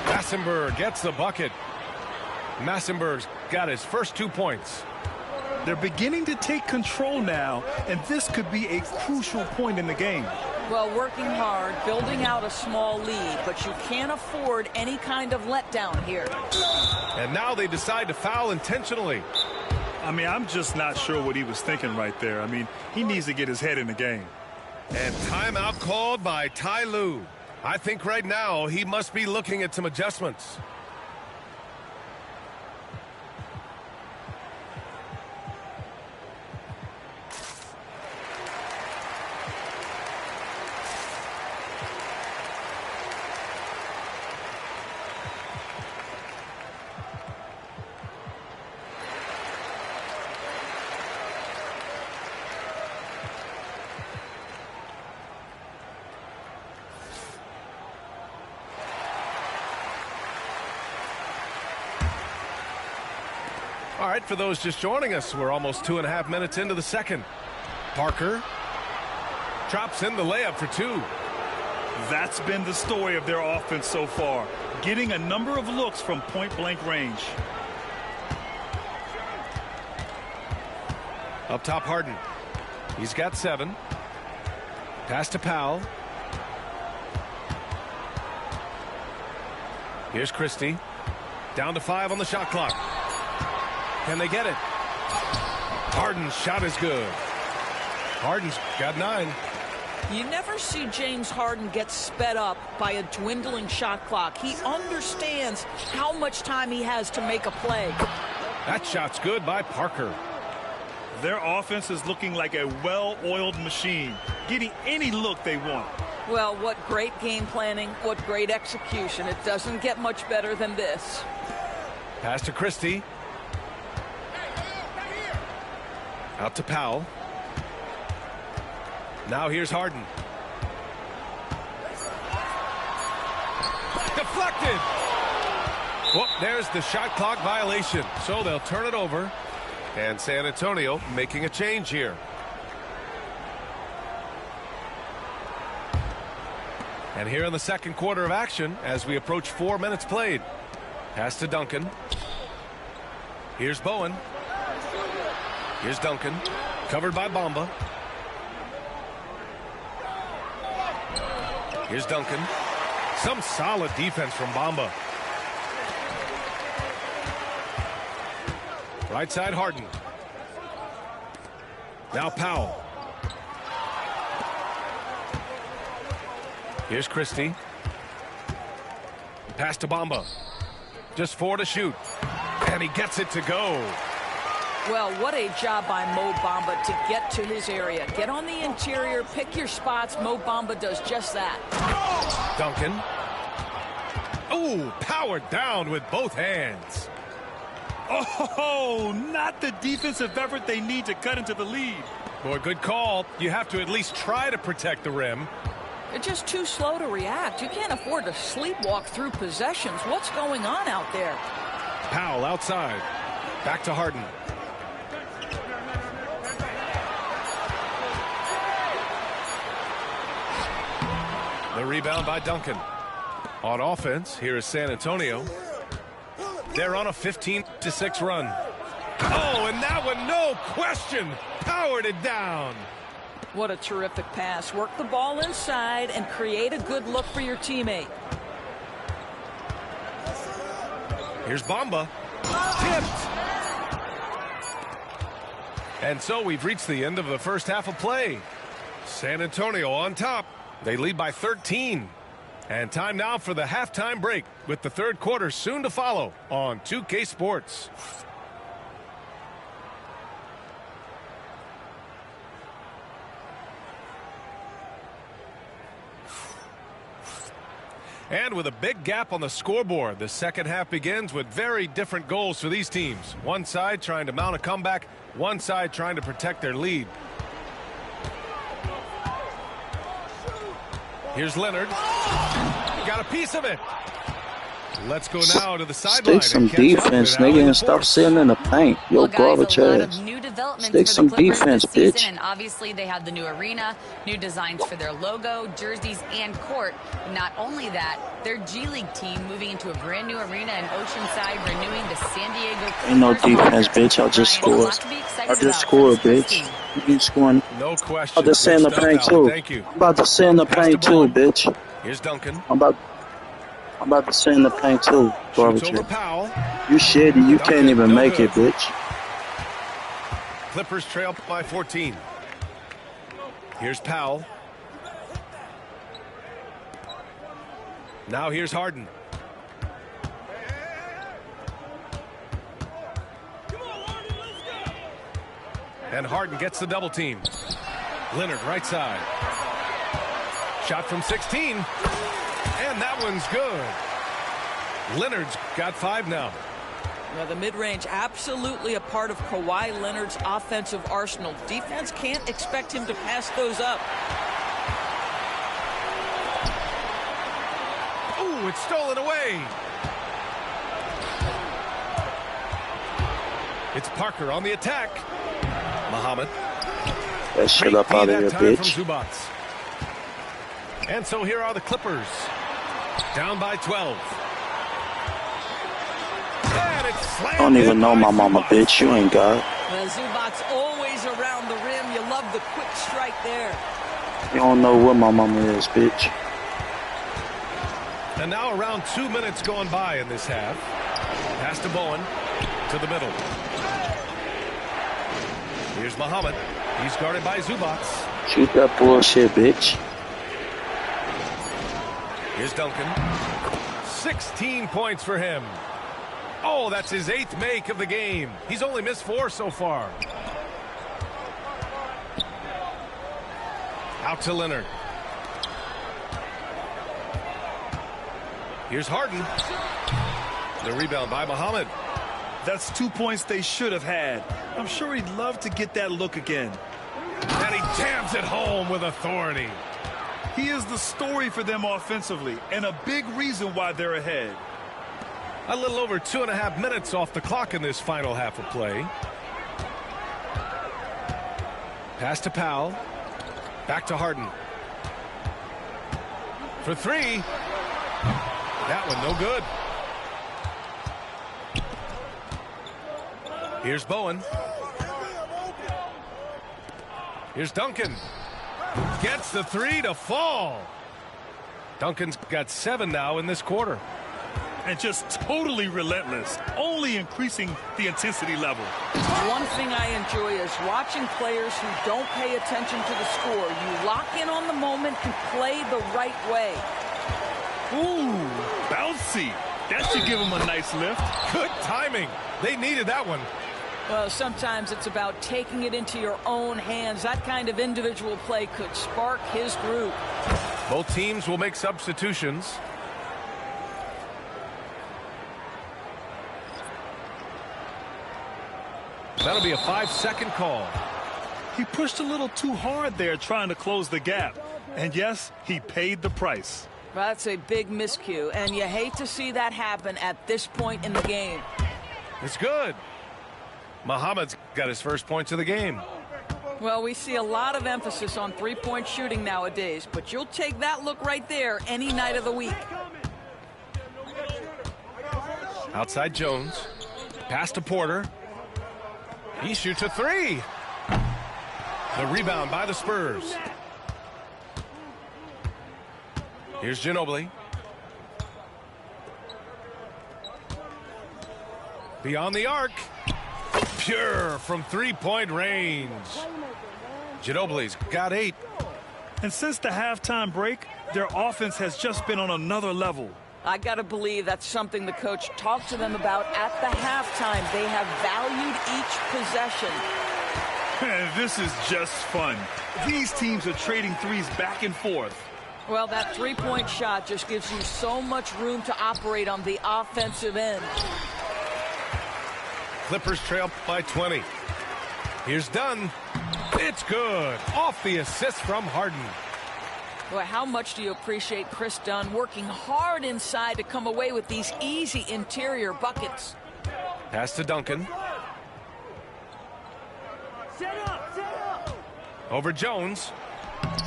Massenberg gets the bucket. Massenberg's got his first 2 points. They're beginning to take control now, and this could be a crucial point in the game. Well, working hard, building out a small lead, but you can't afford any kind of letdown here. And now they decide to foul intentionally. I mean, I'm just not sure what he was thinking right there. I mean, he needs to get his head in the game. And timeout called by Ty Lue. I think right now he must be looking at some adjustments. All right, for those just joining us, we're almost 2.5 minutes into the second. Parker drops in the layup for 2. That's been the story of their offense so far, getting a number of looks from point-blank range. Up top, Harden. He's got 7. Pass to Powell. Here's Christie. Down to 5 on the shot clock. Can they get it? Harden's shot is good. Harden's got 9. You never see James Harden get sped up by a dwindling shot clock. He understands how much time he has to make a play. That shot's good by Parker. Their offense is looking like a well-oiled machine, getting any look they want. Well, what great game planning, what great execution. It doesn't get much better than this. Pass to Christie. Out to Powell. Now here's Harden. Deflected. Well, there's the shot clock violation. So they'll turn it over. And San Antonio making a change here. And here in the second quarter of action as we approach 4 minutes played. Pass to Duncan. Here's Bowen. Here's Duncan. Covered by Bamba. Here's Duncan. Some solid defense from Bamba. Right side, Harden. Now Powell. Here's Christie. Pass to Bamba. Just 4 to shoot. And he gets it to go. Well, what a job by Mo Bamba to get to his area. Get on the interior, pick your spots. Mo Bamba does just that. Duncan. Oh, powered down with both hands. Oh, not the defensive effort they need to cut into the lead. Boy, good call. You have to at least try to protect the rim. They're just too slow to react. You can't afford to sleepwalk through possessions. What's going on out there? Powell outside. Back to Harden. The rebound by Duncan. On offense, here is San Antonio. They're on a 15-6 run. Oh, and that one, no question, powered it down. What a terrific pass. Work the ball inside and create a good look for your teammate. Here's Bamba. Tipped. And so we've reached the end of the first half of play. San Antonio on top. They lead by 13. And time now for the halftime break with the third quarter soon to follow on 2K Sports. And with a big gap on the scoreboard, the second half begins with very different goals for these teams. One side trying to mount a comeback, one side trying to protect their lead. Here's Leonard. Got a piece of it. Let's go now to the sideline. Stick some defense, nigga, and stop sitting in the paint. Yo, garbage ass. Stick some defense, bitch. And obviously, they have the new arena, new designs for their logo, jerseys, and court. Not only that, their G League team moving into a brand new arena in Oceanside, renewing the San Diego Clippers. Ain't no defense, bitch. I just scored. I just scored, bitch. You ain't scoring. No question. I'm about to sit in the paint, too. Thank you. I'm about to sit in the paint, too, bitch. Here's Duncan. I'm about to sit in the paint, too. Garbage ass. Powell. You shitty. You can't even make it, bitch. Clippers trail by 14. Here's Powell. Now here's Harden. And Harden gets the double team. Leonard right side. Shot from 16. And that one's good. Leonard's got 5 now. Now, the mid-range absolutely a part of Kawhi Leonard's offensive arsenal. Defense can't expect him to pass those up. Ooh, it's stolen away. It's Parker on the attack. Muhammad. That shit up out of here, bitch. And so here are the Clippers. Down by 12. I don't even know my mama, bitch. You ain't got. Well, Zubac's always around the rim. You love the quick strike there. You don't know what my mama is, bitch. And now around 2 minutes going by in this half. Pass to Bowen. To the middle. Here's Muhammad. He's guarded by Zubac. Shoot that bullshit, bitch. Here's Duncan. 16 points for him. Oh, that's his 8th make of the game. He's only missed 4 so far. Out to Leonard. Here's Harden. The rebound by Muhammad. That's 2 points they should have had. I'm sure he'd love to get that look again. And he jams it home with authority. He is the story for them offensively, and a big reason why they're ahead. A little over 2.5 minutes off the clock in this final half of play. Pass to Powell. Back to Harden. For 3. That one no good. Here's Bowen. Here's Duncan. Gets the 3 to fall. Duncan's got 7 now in this quarter. And just totally relentless, only increasing the intensity level. One thing I enjoy is watching players who don't pay attention to the score. You lock in on the moment and play the right way. Ooh, bouncy. That should give him a nice lift. Good timing. They needed that one. Well, sometimes it's about taking it into your own hands. That kind of individual play could spark his group. Both teams will make substitutions. That'll be a 5-second call. He pushed a little too hard there trying to close the gap. And yes, he paid the price. That's a big miscue, and you hate to see that happen at this point in the game. It's good. Muhammad's got his first points of the game. Well, we see a lot of emphasis on three-point shooting nowadays, but you'll take that look right there any night of the week. Outside Jones. Pass to Porter. He shoots a 3. The rebound by the Spurs. Here's Ginobili. Beyond the arc. Pure from three-point range. Ginobili's got 8. And since the halftime break, their offense has just been on another level. I got to believe that's something the coach talked to them about at the halftime. They have valued each possession. This is just fun. These teams are trading threes back and forth. Well, that three-point shot just gives you so much room to operate on the offensive end. Clippers trail by 20. Here's Dunn. It's good. Off the assist from Harden. Boy, how much do you appreciate Chris Dunn working hard inside to come away with these easy interior buckets? Pass to Duncan. Set up. Over Jones.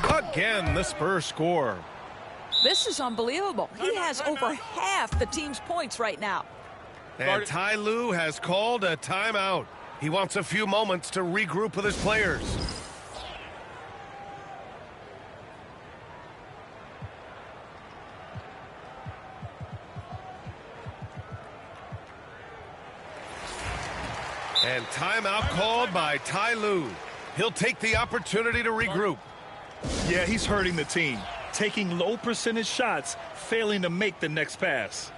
Again, the Spurs score. This is unbelievable. He has over half the team's points right now. And Ty Lue has called a timeout. He wants a few moments to regroup with his players. And timeout called by Ty Lue. He'll take the opportunity to regroup. Yeah, he's hurting the team. Taking low percentage shots, failing to make the next pass.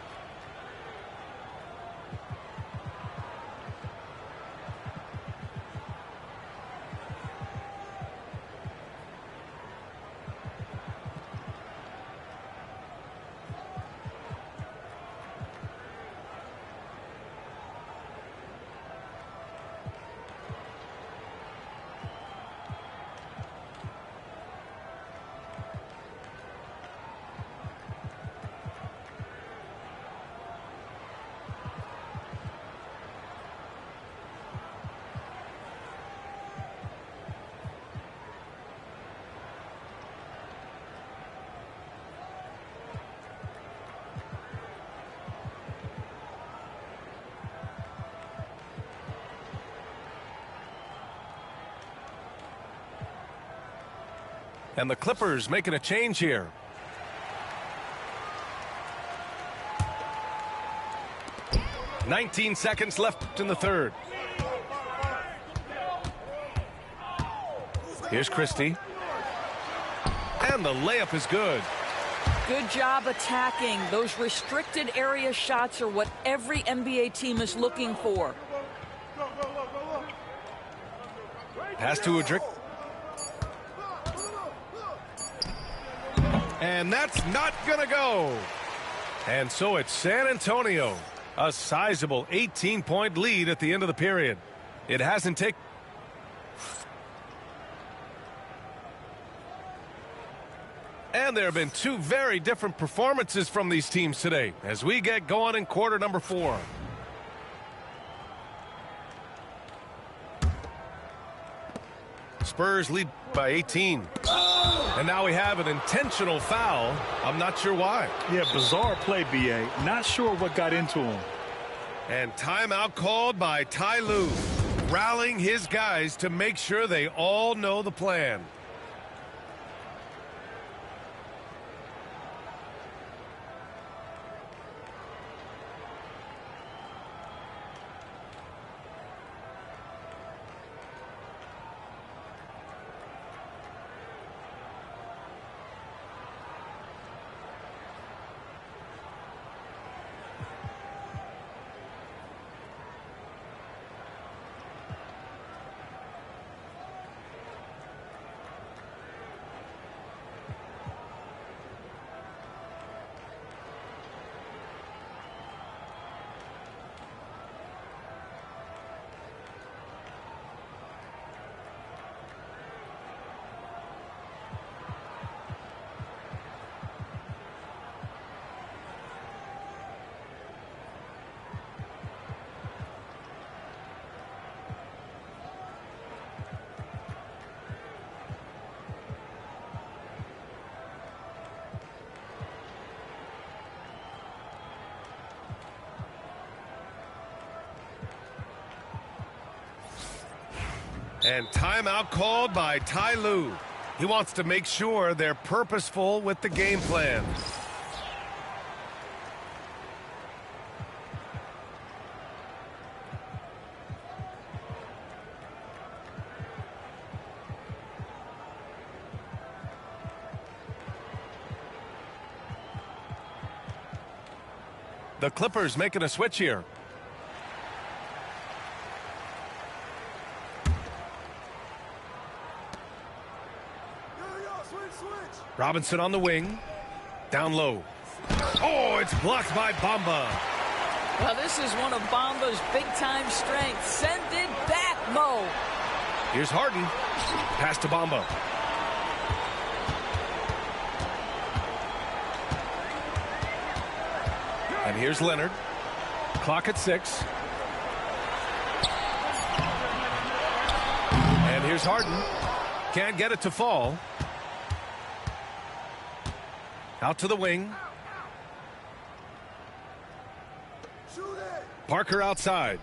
And the Clippers making a change here. "19 seconds left in the third. Here's Christie. And the layup is good. Good job attacking. Those restricted area shots are what every NBA team is looking for. Pass to Udrih. And that's not going to go. And so it's San Antonio. A sizable 18-point lead at the end of the period. It hasn't taken. And there have been two very different performances from these teams today as we get going in quarter number 4. Spurs lead by 18. And now we have an intentional foul. I'm not sure why. Yeah, bizarre play, B.A. Not sure what got into him. And timeout called by Ty Lue, rallying his guys to make sure they all know the plan. And timeout called by Ty Lue. He wants to make sure they're purposeful with the game plan. The Clippers making a switch here. Robinson on the wing. Down low. Oh, it's blocked by Bamba. Well, this is one of Bamba's big-time strengths. Send it back, Mo. Here's Harden. Pass to Bamba. And here's Leonard. Clock at 6. And here's Harden. Can't get it to fall. Out to the wing. Parker outside.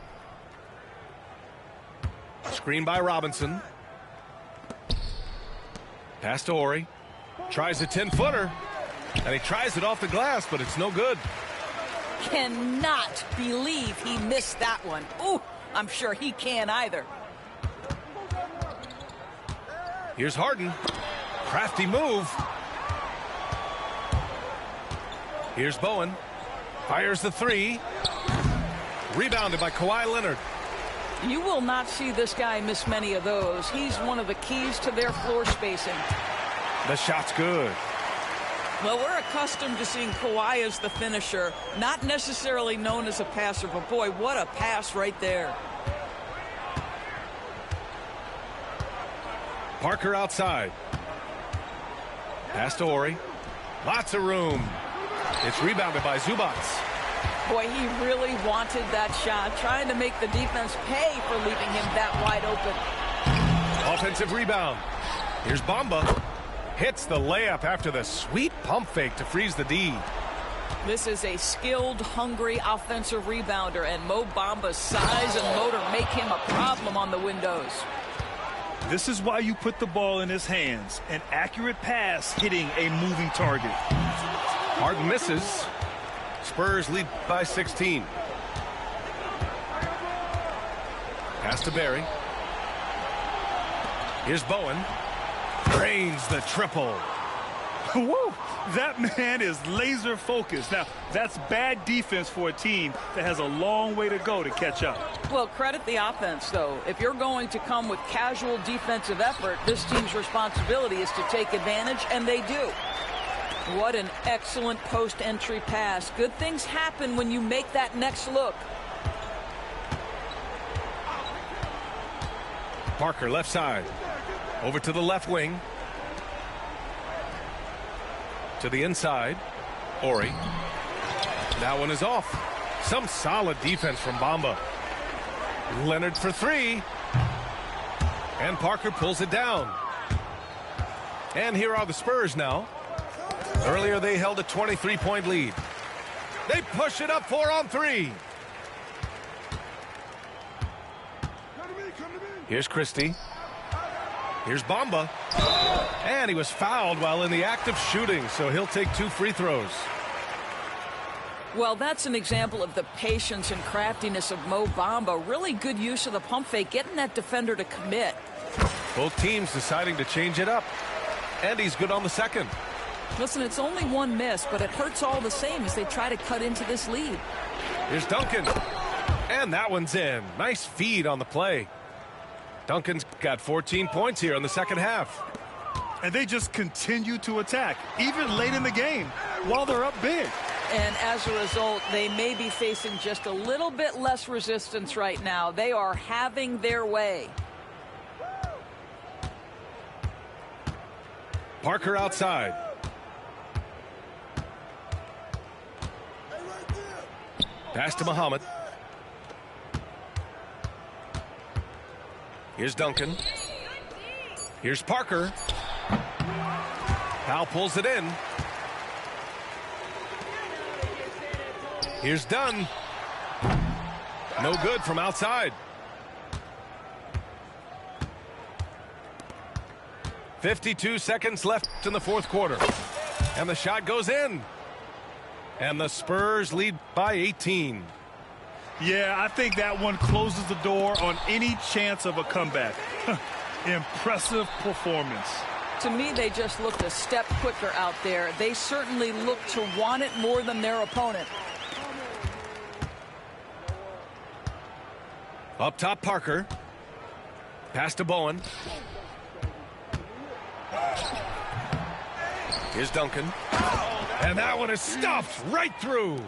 Screen by Robinson. Pass to Horry. Tries a 10-footer. And he tries it off the glass, but it's no good. Cannot believe he missed that one. Ooh, I'm sure he can't either. Here's Harden. Crafty move. Here's Bowen. Fires the 3. Rebounded by Kawhi Leonard. You will not see this guy miss many of those. He's one of the keys to their floor spacing. The shot's good. Well, we're accustomed to seeing Kawhi as the finisher, not necessarily known as a passer, but boy, what a pass right there. Parker outside. Pass to Horry. Lots of room. It's rebounded by Zubac. Boy, he really wanted that shot, trying to make the defense pay for leaving him that wide open. Offensive rebound. Here's Bamba. Hits the layup after the sweet pump fake to freeze the D. This is a skilled, hungry offensive rebounder, and Mo Bamba's size and motor make him a problem on the windows. This is why you put the ball in his hands. An accurate pass hitting a moving target. Harden misses. Spurs lead by 16. Pass to Barry. Here's Bowen. Drains the triple. Woo! That man is laser focused. Now, that's bad defense for a team that has a long way to go to catch up. Well, credit the offense, though. If you're going to come with casual defensive effort, this team's responsibility is to take advantage, and they do. What an excellent post-entry pass. Good things happen when you make that next look. Parker left side. Over to the left wing. To the inside. Horry. That one is off. Some solid defense from Bamba. Leonard for 3. And Parker pulls it down. And here are the Spurs now. Earlier they held a 23-point lead. They push it up 4 on 3. Here's Christie. Here's Bamba. And he was fouled while in the act of shooting, so he'll take 2 free throws. Well, that's an example of the patience and craftiness of Mo Bamba. Really good use of the pump fake, getting that defender to commit. Both teams deciding to change it up. And he's good on the second. Listen, it's only 1 miss, but it hurts all the same as they try to cut into this lead. Here's Duncan. And that one's in. Nice feed on the play. Duncan's got 14 points here in the second half. And they just continue to attack, even late in the game, while they're up big. And as a result, they may be facing just a little bit less resistance right now. They are having their way. Parker outside. Pass to Muhammad. Here's Duncan. Here's Parker. Powell pulls it in. Here's Dunn. No good from outside. 52 seconds left in the fourth quarter. And the shot goes in. And the Spurs lead by 18. Yeah, I think that one closes the door on any chance of a comeback. Impressive performance. To me, they just looked a step quicker out there. They certainly look to want it more than their opponent. Up top, Parker. Pass to Bowen. Here's Duncan. And that one is stuffed right through.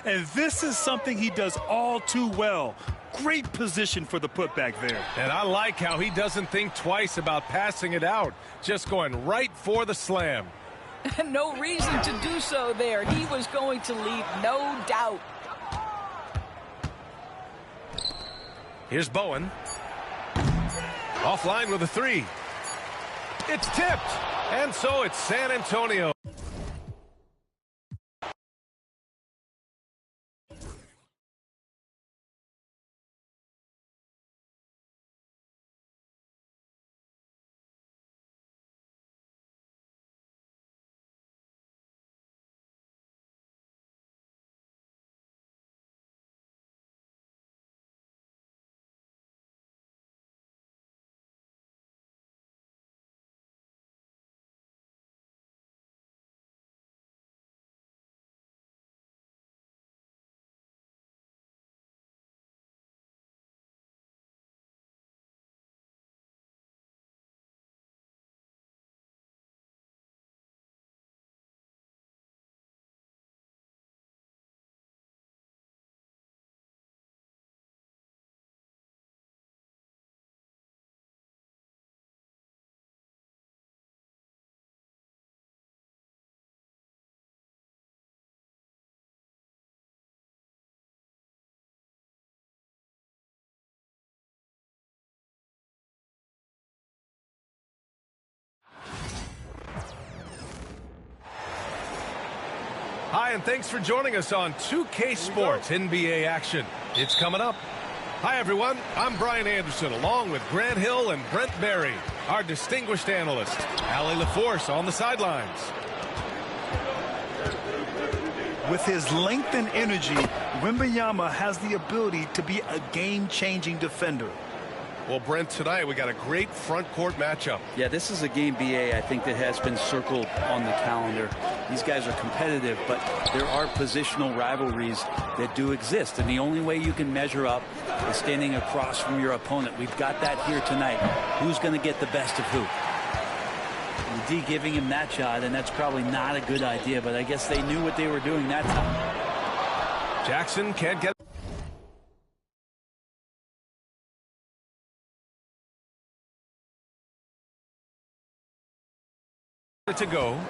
And this is something he does all too well. Great position for the putback there. And I like how he doesn't think twice about passing it out. Just going right for the slam. No reason to do so there. He was going to leave, no doubt. Here's Bowen. Offline with a three. It's tipped. And so it's San Antonio. Hi, and thanks for joining us on 2K Sports NBA action. It's coming up. Hi, everyone. I'm Brian Anderson, along with Grant Hill and Brent Barry, our distinguished analyst. Allie LaForce on the sidelines. With his length and energy, Wembanyama has the ability to be a game-changing defender. Well, Brent, tonight we got a great front court matchup. Yeah, this is a game, BA, I think that has been circled on the calendar. These guys are competitive, but there are positional rivalries that do exist. And the only way you can measure up is standing across from your opponent. We've got that here tonight. Who's going to get the best of who? The D giving him that shot, and that's probably not a good idea, but I guess they knew what they were doing that time. Jackson can't get to go.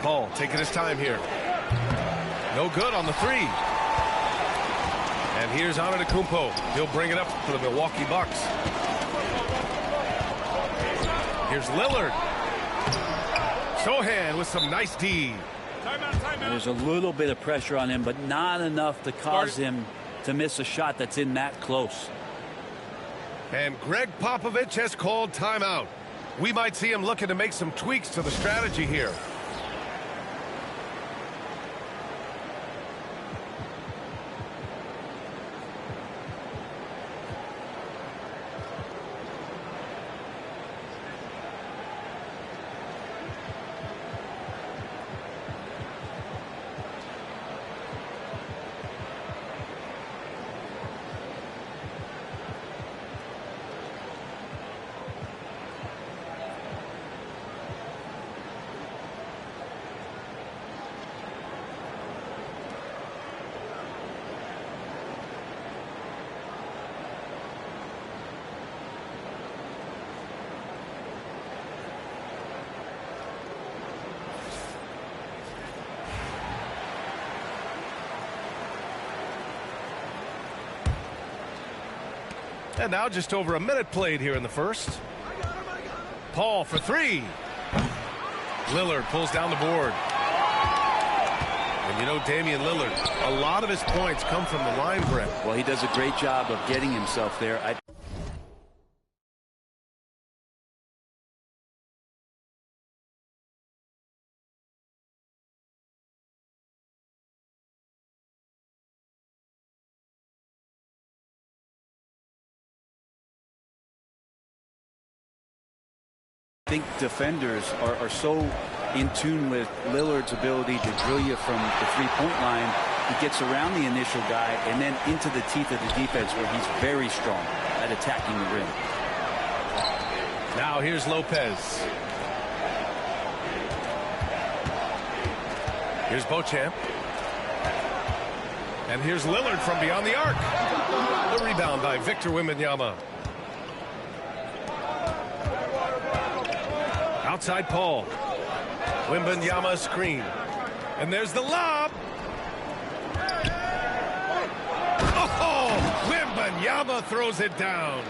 Paul taking his time here. No good on the three. And here's Antetokounmpo. He'll bring it up for the Milwaukee Bucks. Here's Lillard. Sohan with some nice D. There's a little bit of pressure on him, but not enough to cause him to miss a shot that's in that close. And Greg Popovich has called timeout. We might see him looking to make some tweaks to the strategy here. And now just over a minute played here in the first. Paul for three. Lillard pulls down the board. And you know, Damian Lillard, a lot of his points come from the line, Brent. Well, he does a great job of getting himself there. I think defenders are so in tune with Lillard's ability to drill you from the three-point line. He gets around the initial guy and then into the teeth of the defense, where he's very strong at attacking the rim. Now here's Lopez. Here's Beauchamp. And here's Lillard from beyond the arc. The rebound by Victor Wembanyama. Outside Paul. Wembanyama screen. And there's the lob. Oh, Wembanyama throws it down.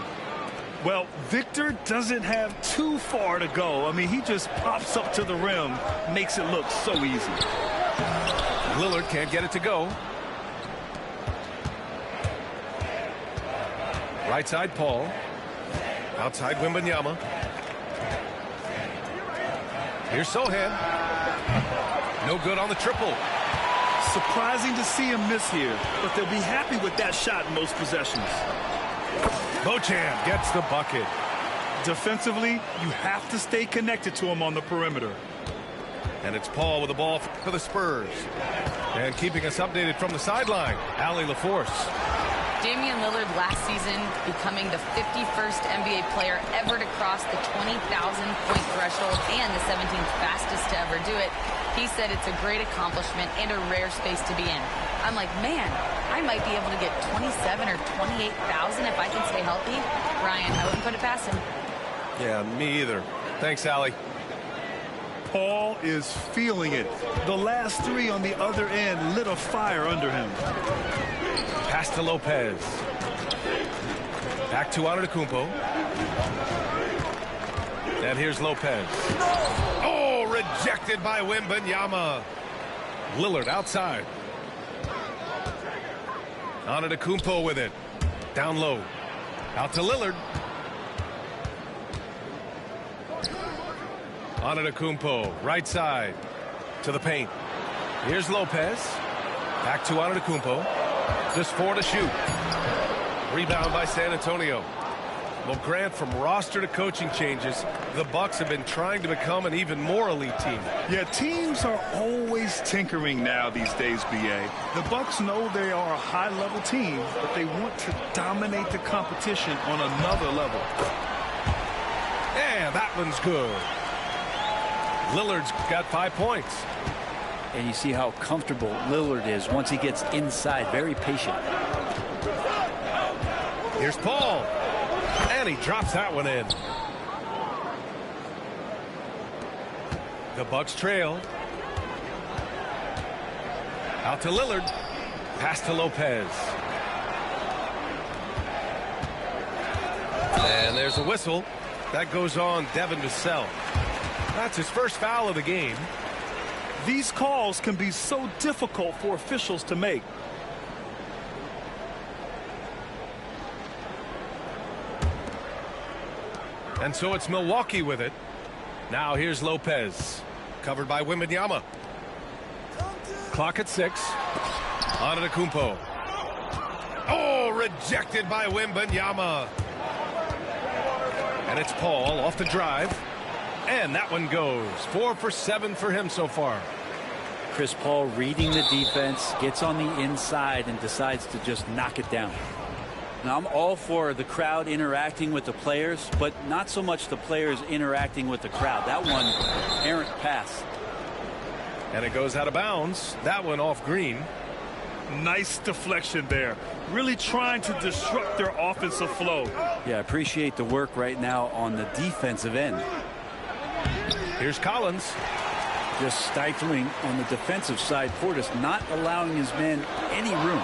Well, Victor doesn't have too far to go. I mean, he just pops up to the rim, makes it look so easy. Lillard can't get it to go. Right side Paul. Outside Wembanyama. Here's Sohan. No good on the triple. Surprising to see him miss here, but they'll be happy with that shot in most possessions. Beauchamp gets the bucket. Defensively, you have to stay connected to him on the perimeter. And it's Paul with the ball for the Spurs. And keeping us updated from the sideline, Allie LaForce. Damian Lillard last season becoming the 51st NBA player ever to cross the 20,000-point threshold and the 17th fastest to ever do it. He said it's a great accomplishment and a rare space to be in. I'm like, man, I might be able to get 27 or 28,000 if I can stay healthy. Ryan, I wouldn't put it past him. Yeah, me either. Thanks, Allie. Paul is feeling it. The last three on the other end lit a fire under him. Pass to Lopez. Back to Antetokounmpo. And here's Lopez. Oh, rejected by Wembanyama. Lillard outside. Antetokounmpo with it. Down low. Out to Lillard. Antetokounmpo, right side. To the paint. Here's Lopez. Back to Antetokounmpo. Just 4 to shoot. Rebound by San Antonio. Well, Grant, from roster to coaching changes, the Bucks have been trying to become an even more elite team. Yeah, teams are always tinkering now these days, B.A. The Bucks know they are a high-level team, but they want to dominate the competition on another level. And that one's good. Lillard's got 5 points. And you see how comfortable Lillard is once he gets inside. Very patient. Here's Paul. And he drops that one in. The Bucks trail. Out to Lillard. Pass to Lopez. And there's a whistle. That goes on Devin Vassell. That's his first foul of the game. These calls can be so difficult for officials to make. And so it's Milwaukee with it. Now here's Lopez. Covered by Wembanyama. Clock at 6. Antetokounmpo. Oh, rejected by Wembanyama. And it's Paul off the drive. And that one goes. 4 for 7 for him so far. Chris Paul reading the defense, gets on the inside and decides to just knock it down. Now, I'm all for the crowd interacting with the players, but not so much the players interacting with the crowd. That one, errant pass. And it goes out of bounds. That one off Green. Nice deflection there. Really trying to disrupt their offensive flow. Yeah, appreciate the work right now on the defensive end. Here's Collins. Just stifling on the defensive side. Portis not allowing his men any room.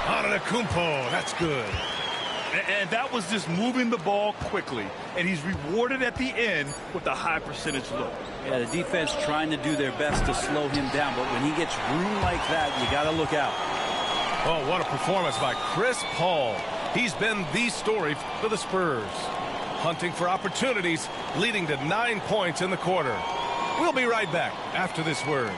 Antetokounmpo, that's good. And that was just moving the ball quickly. And he's rewarded at the end with a high percentage look. Yeah, the defense trying to do their best to slow him down. But when he gets room like that, you got to look out. Oh, what a performance by Chris Paul. He's been the story for the Spurs. Hunting for opportunities, leading to 9 points in the quarter. We'll be right back after this word.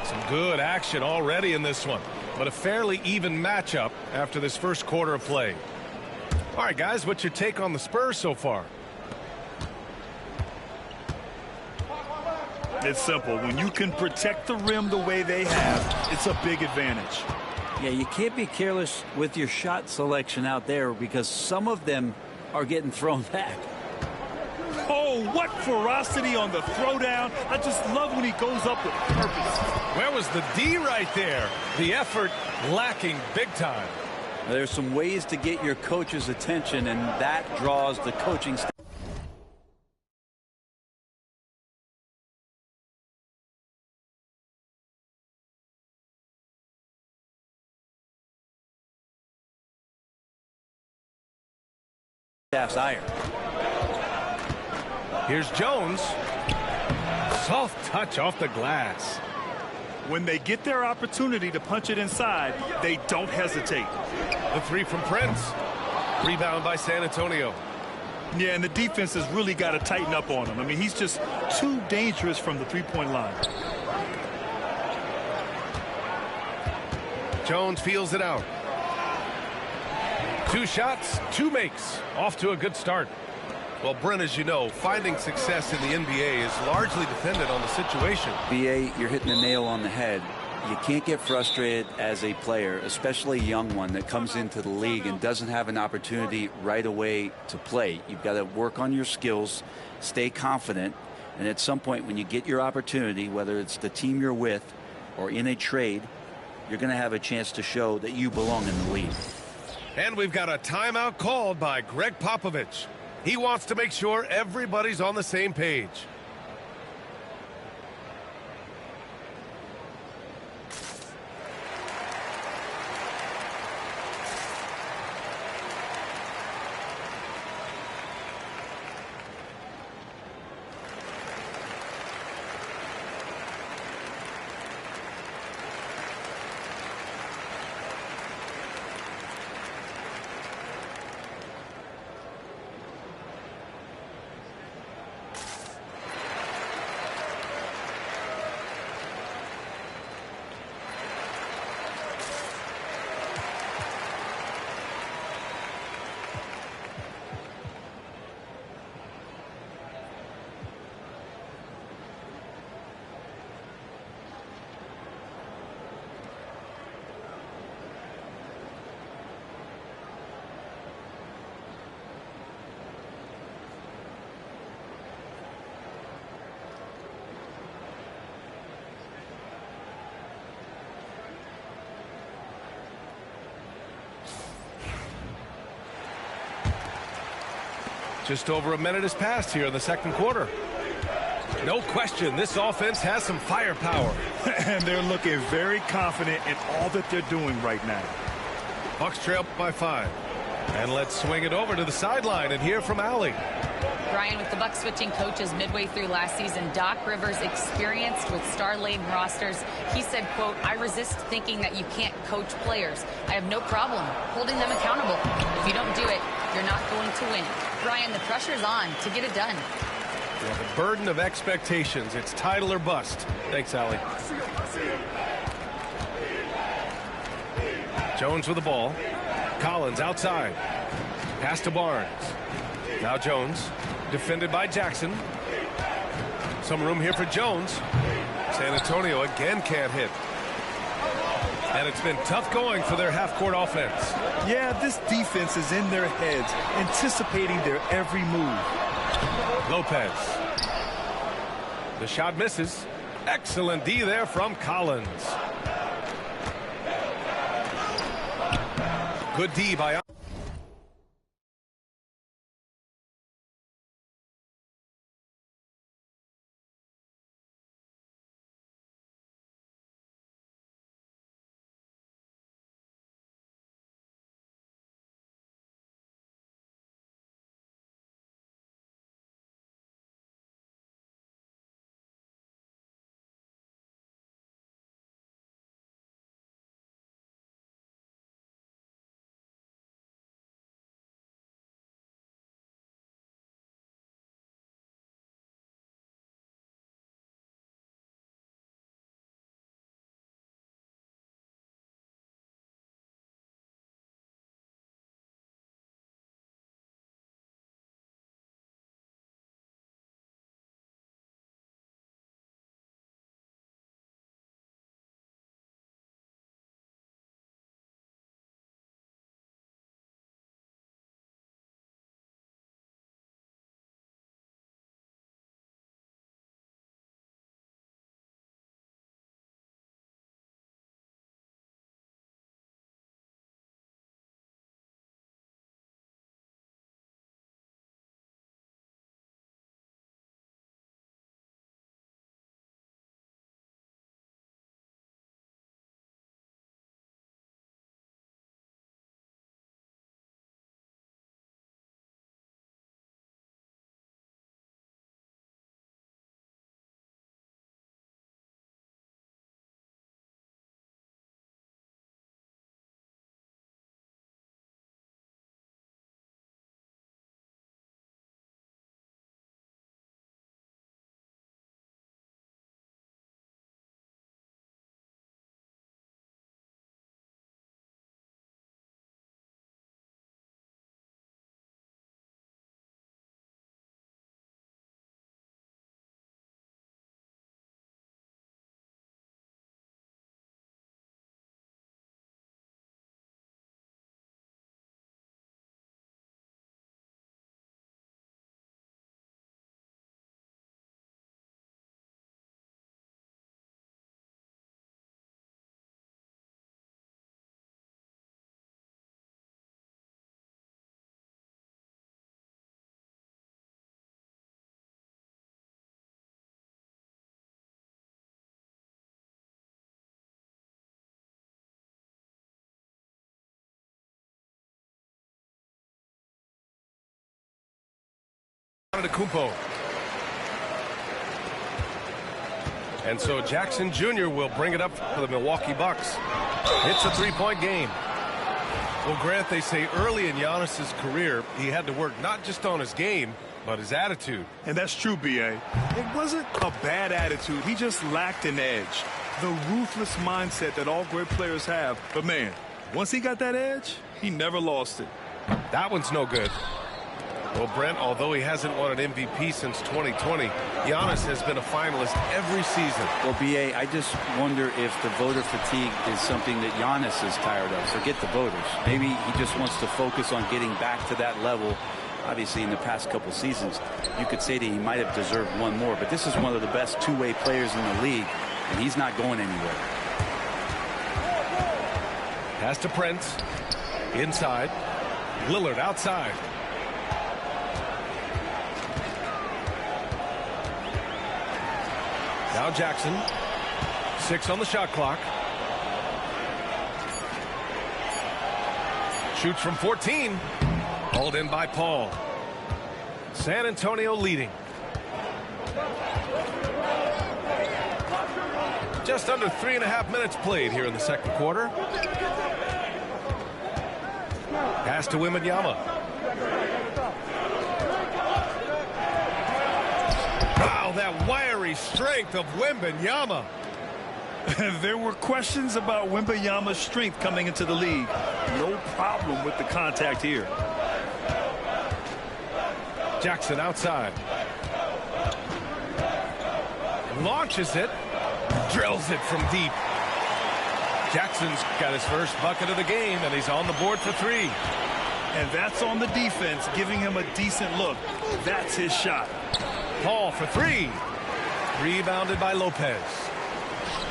Some good action already in this one, but a fairly even matchup after this first quarter of play. All right, guys, what's your take on the Spurs so far? It's simple. When you can protect the rim the way they have, it's a big advantage. Yeah, you can't be careless with your shot selection out there because some of them are getting thrown back. Oh, what ferocity on the throwdown. I just love when he goes up with purpose. Where was the D right there? The effort lacking big time. There's some ways to get your coach's attention, and that draws the coaching staff. Staff's ire. Here's Jones. Soft touch off the glass. When they get their opportunity to punch it inside, they don't hesitate. The three from Prince. Rebound by San Antonio. Yeah, and the defense has really got to tighten up on him. I mean, he's just too dangerous from the three-point line. Jones feels it out. 2 shots, 2 makes. Off to a good start. Well, Brent, as you know, finding success in the NBA is largely dependent on the situation. BA, you're hitting the nail on the head. You can't get frustrated as a player, especially a young one that comes into the league and doesn't have an opportunity right away to play. You've got to work on your skills, stay confident, and at some point when you get your opportunity, whether it's the team you're with or in a trade, you're going to have a chance to show that you belong in the league. And we've got a timeout called by Greg Popovich. He wants to make sure everybody's on the same page. Just over a minute has passed here in the second quarter. No question, this offense has some firepower. And they're looking very confident in all that they're doing right now. Bucks trail by 5. And let's swing it over to the sideline and hear from Allie. Brian, with the Bucks switching coaches midway through last season, Doc Rivers, experienced with star-laden rosters, he said, quote, "I resist thinking that you can't coach players. I have no problem holding them accountable. If you don't do it, you're not going to win." Brian, the pressure's on to get it done. Yeah, the burden of expectations. It's title or bust. Thanks, Allie. Jones with the ball. Collins outside. Pass to Barnes. Now Jones. Defended by Jackson. Some room here for Jones. San Antonio again can't hit. And it's been tough going for their half-court offense. Yeah, this defense is in their heads, anticipating their every move. Lopez. The shot misses. Excellent D there from Collins. Good D by Antetokounmpo. And so Jackson Jr. will bring it up for the Milwaukee Bucks. It's a three-point game. Well, Grant, they say early in Giannis's career, he had to work not just on his game, but his attitude. And that's true, B.A. It wasn't a bad attitude. He just lacked an edge. The ruthless mindset that all great players have. But, man, once he got that edge, he never lost it. That one's no good. Well, Brent, although he hasn't won an MVP since 2020, Giannis has been a finalist every season. Well, B.A., I just wonder if the voter fatigue is something that Giannis is tired of. Forget the voters. Maybe he just wants to focus on getting back to that level. Obviously, in the past couple seasons, you could say that he might have deserved one more. But this is one of the best two-way players in the league, and he's not going anywhere. Pass to Prince. Inside. Lillard outside. Now Jackson. 6 on the shot clock. Shoots from 14. Hauled in by Paul. San Antonio leading. Just under 3.5 minutes played here in the second quarter. Pass to Wembanyama. Wow, that wiry strength of Wembanyama. There were questions about Wembanyama's strength coming into the league. No problem with the contact here. Jackson outside. Launches it. Drills it from deep. Jackson's got his first bucket of the game, and he's on the board for 3. And that's on the defense, giving him a decent look. That's his shot. Paul for 3. Rebounded by Lopez.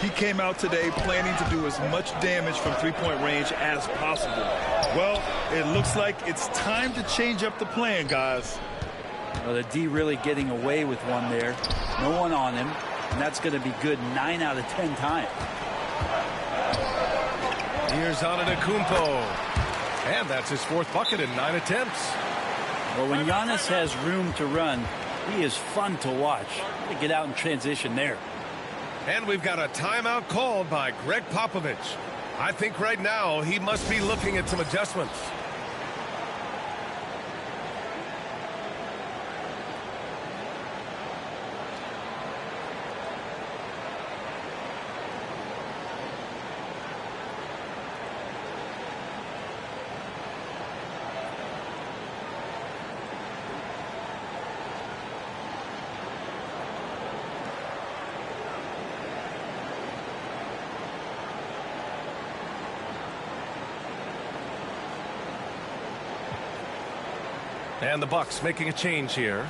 He came out today planning to do as much damage from three-point range as possible. Well, it looks like it's time to change up the plan, guys. Well, the D really getting away with one there. No one on him, and that's going to be good 9 out of 10 times. Here's Antetokounmpo. And that's his 4th bucket in 9 attempts. Well, when Giannis has room to run, he is fun to watch. To get out in transition there. And we've got a timeout called by Greg Popovich. I think right now he must be looking at some adjustments. And the Bucks making a change here.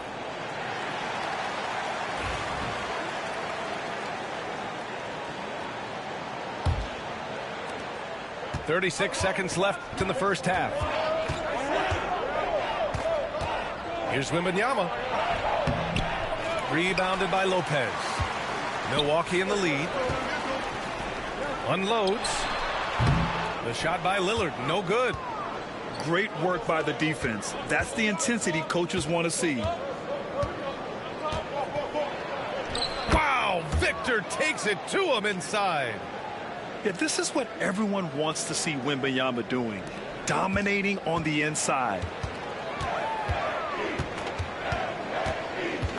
.36 seconds left in the first half. Here's Wembanyama. Rebounded by Lopez. Milwaukee in the lead. Unloads. The shot by Lillard, no good. Great work by the defense. That's the intensity coaches want to see. Wow, Victor takes it to him inside. Yeah, this is what everyone wants to see Wembanyama doing. Dominating on the inside.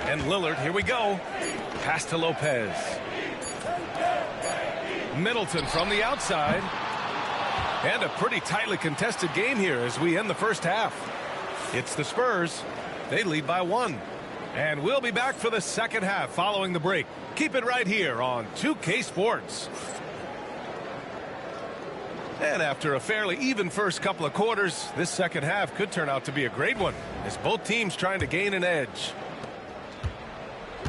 And Lillard, here we go. Pass to Lopez. Middleton from the outside. And a pretty tightly contested game here as we end the first half. It's the Spurs. They lead by 1. And we'll be back for the second half following the break. Keep it right here on 2K Sports. And after a fairly even first couple of quarters, this second half could turn out to be a great one as both teams trying to gain an edge.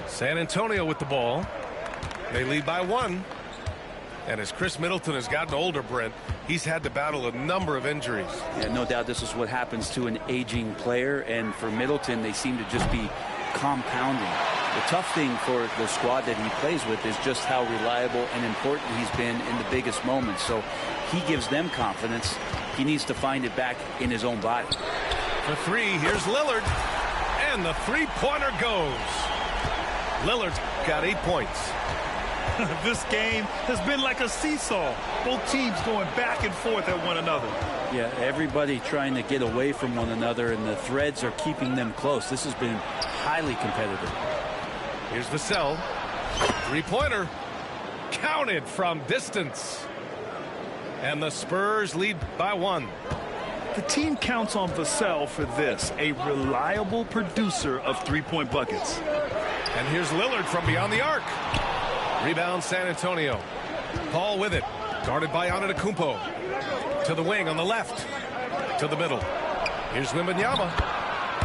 San Antonio with the ball. They lead by 1. And as Chris Middleton has gotten older, Brent, he's had to battle a number of injuries. Yeah, no doubt this is what happens to an aging player. And for Middleton, they seem to just be compounding. The tough thing for the squad that he plays with is just how reliable and important he's been in the biggest moments. So he gives them confidence. He needs to find it back in his own body. For 3, here's Lillard. And the three-pointer goes. Lillard's got 8 points. This game has been like a seesaw. Both teams going back and forth at one another. Yeah, everybody trying to get away from one another, and the threads are keeping them close. This has been highly competitive. Here's Vassell. Three-pointer. Counted from distance. And the Spurs lead by 1. The team counts on Vassell for this, a reliable producer of three-point buckets. And here's Lillard from beyond the arc. Rebound San Antonio. Paul with it. Guarded by Antetokounmpo. To the wing on the left. To the middle. Here's Wembanyama.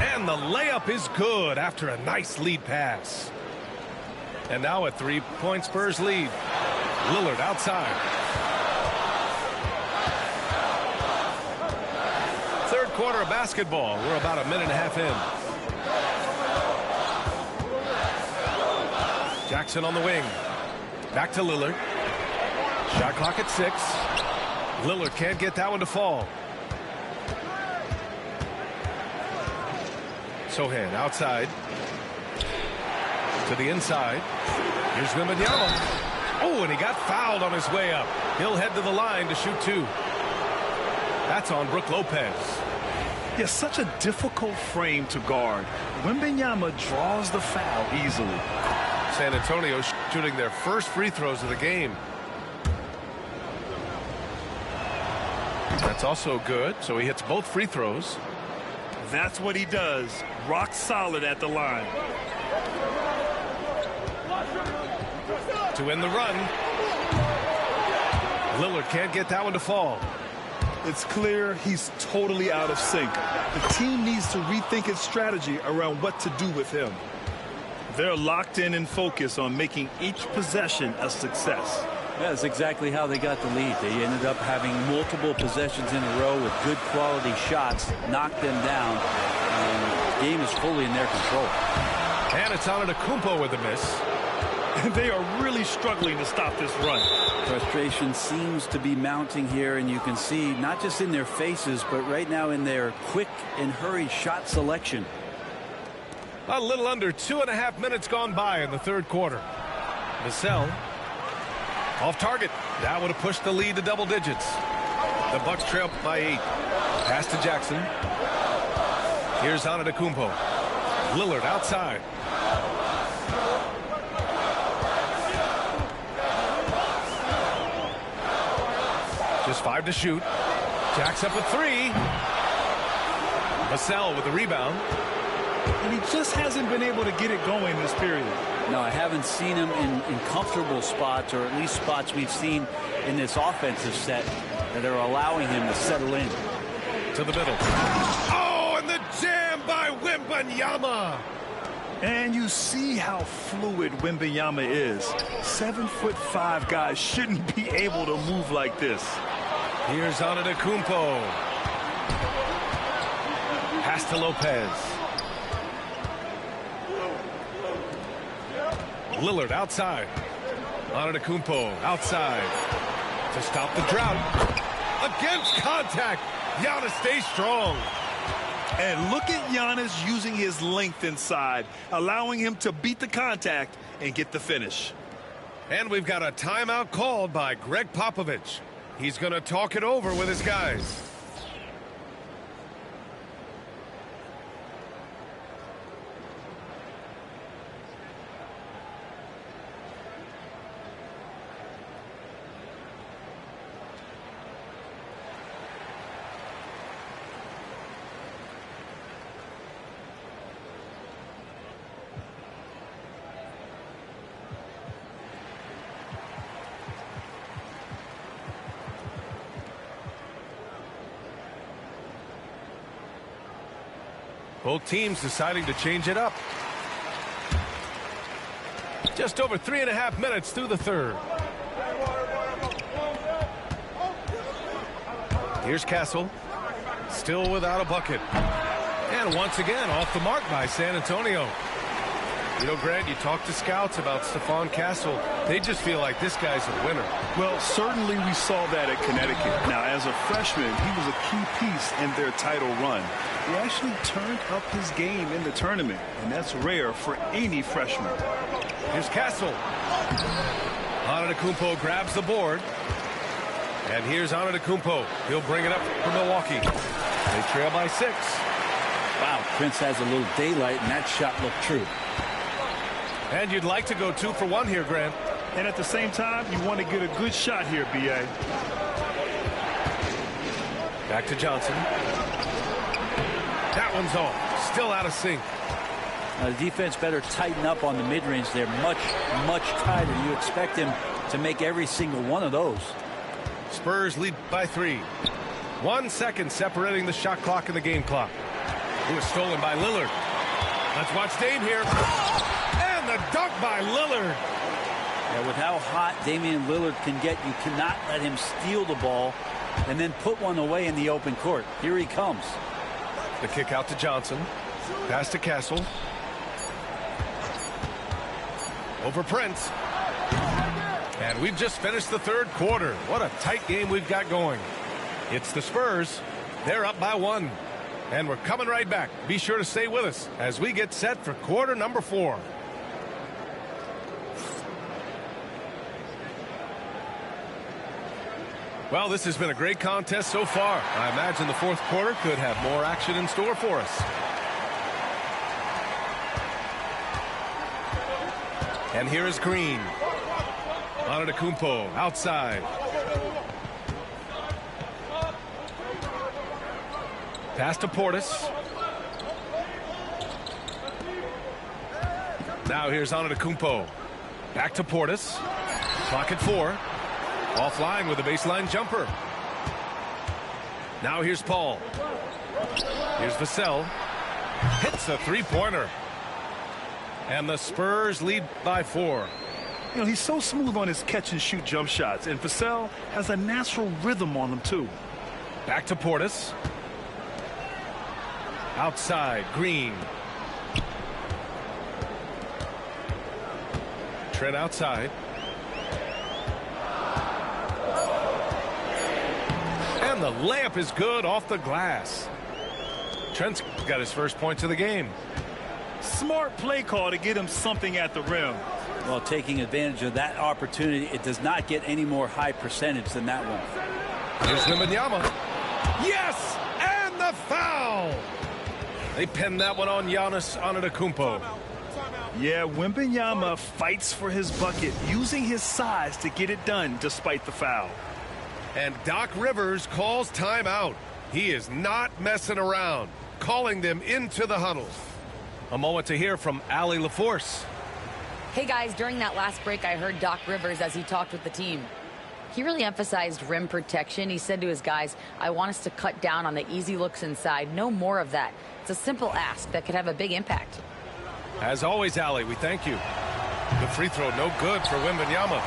And the layup is good after a nice lead pass. And now a 3-point Spurs lead. Lillard outside. Third quarter of basketball. We're about a minute and a half in. Jackson on the wing. Back to Lillard. Shot clock at 6. Lillard can't get that one to fall. Sohan outside. To the inside. Here's Wembanyama. Oh, and he got fouled on his way up. He'll head to the line to shoot 2. That's on Brook Lopez. Yeah, such a difficult frame to guard. Wembanyama draws the foul easily. San Antonio shooting their first free throws of the game. That's also good, so he hits both free throws. That's what he does. Rock solid at the line. To end the run. Lillard can't get that one to fall. It's clear he's totally out of sync. The team needs to rethink its strategy around what to do with him. They're locked in and focused on making each possession a success. Yeah, that's exactly how they got the lead. They ended up having multiple possessions in a row with good quality shots, knocked them down, and the game is fully in their control. And it's Antetokounmpo with a miss. And they are really struggling to stop this run. Frustration seems to be mounting here, and you can see not just in their faces, but right now in their quick and hurried shot selection. A little under 2.5 minutes gone by in the third quarter. Vassell off target. That would have pushed the lead to double digits. The Bucks trail by 8. Pass to Jackson. Here's Antetokounmpo. Lillard outside. Just 5 to shoot. Jacks up with 3. Vassell with the rebound. And he just hasn't been able to get it going this period. No, I haven't seen him in comfortable spots, or at least spots we've seen in this offensive set that are allowing him to settle in. To the middle. Oh, and the jam by Wembanyama. And you see how fluid Wembanyama is. 7'5" guys shouldn't be able to move like this. Here's Antetokounmpo. Pass to Lopez. Lillard outside. Antetokounmpo outside to stop the drought. Against contact. Giannis stays strong. And look at Giannis using his length inside, allowing him to beat the contact and get the finish. And we've got a timeout called by Greg Popovich. He's going to talk it over with his guys. Both teams deciding to change it up. Just over 3.5 minutes through the third. Here's Castle. Still without a bucket. And once again off the mark by San Antonio. You know, Grant, you talk to scouts about Stephon Castle. They just feel like this guy's a winner. Well, certainly we saw that at Connecticut. Now, as a freshman, he was a key piece in their title run. He actually turned up his game in the tournament, and that's rare for any freshman. Here's Castle. Antetokounmpo grabs the board. And here's Antetokounmpo. He'll bring it up for Milwaukee. They trail by 6. Wow, Prince has a little daylight, and that shot looked true. And you'd like to go 2 for 1 here, Grant. And at the same time, you want to get a good shot here, B.A. Back to Johnson. That one's off. Still out of sync. The defense better tighten up on the mid-range. They're much, much tighter. You expect him to make every single one of those. Spurs lead by 3. 1 second separating the shot clock and the game clock. It was stolen by Lillard. Let's watch Dame here. And the dunk by Lillard. Yeah, with how hot Damian Lillard can get, you cannot let him steal the ball and then put one away in the open court. Here he comes. The kick out to Johnson. Pass to Castle. Over Prince. And we've just finished the 3rd quarter. What a tight game we've got going. It's the Spurs. They're up by 1. And we're coming right back. Be sure to stay with us as we get set for quarter number 4. Well, this has been a great contest so far. I imagine the 4th quarter could have more action in store for us. And here is Green. Antetokounmpo outside. Pass to Portis. Now here's Antetokounmpo. Back to Portis. Clock at 4. Offline with a baseline jumper. Now here's Paul. Here's Vassell. Hits a 3-pointer. And the Spurs lead by 4. You know, he's so smooth on his catch-and-shoot jump shots, and Vassell has a natural rhythm on him, too. Back to Portis. Outside, Green. Trent outside. And the layup is good off the glass. Trent's got his first points of the game. Smart play call to get him something at the rim. Well, taking advantage of that opportunity, it does not get any more high percentage than that one. Here's Wembanyama. Yes! And the foul! They pinned that one on Giannis Antetokounmpo. Yeah, Wembanyama fights for his bucket, using his size to get it done despite the foul. And Doc Rivers calls timeout. He is not messing around, calling them into the huddle. A moment to hear from Allie LaForce. Hey guys, during that last break, I heard Doc Rivers as he talked with the team. He really emphasized rim protection. He said to his guys, I want us to cut down on the easy looks inside. No more of that. It's a simple ask that could have a big impact. As always, Allie, we thank you. The free throw no good for Wembanyama.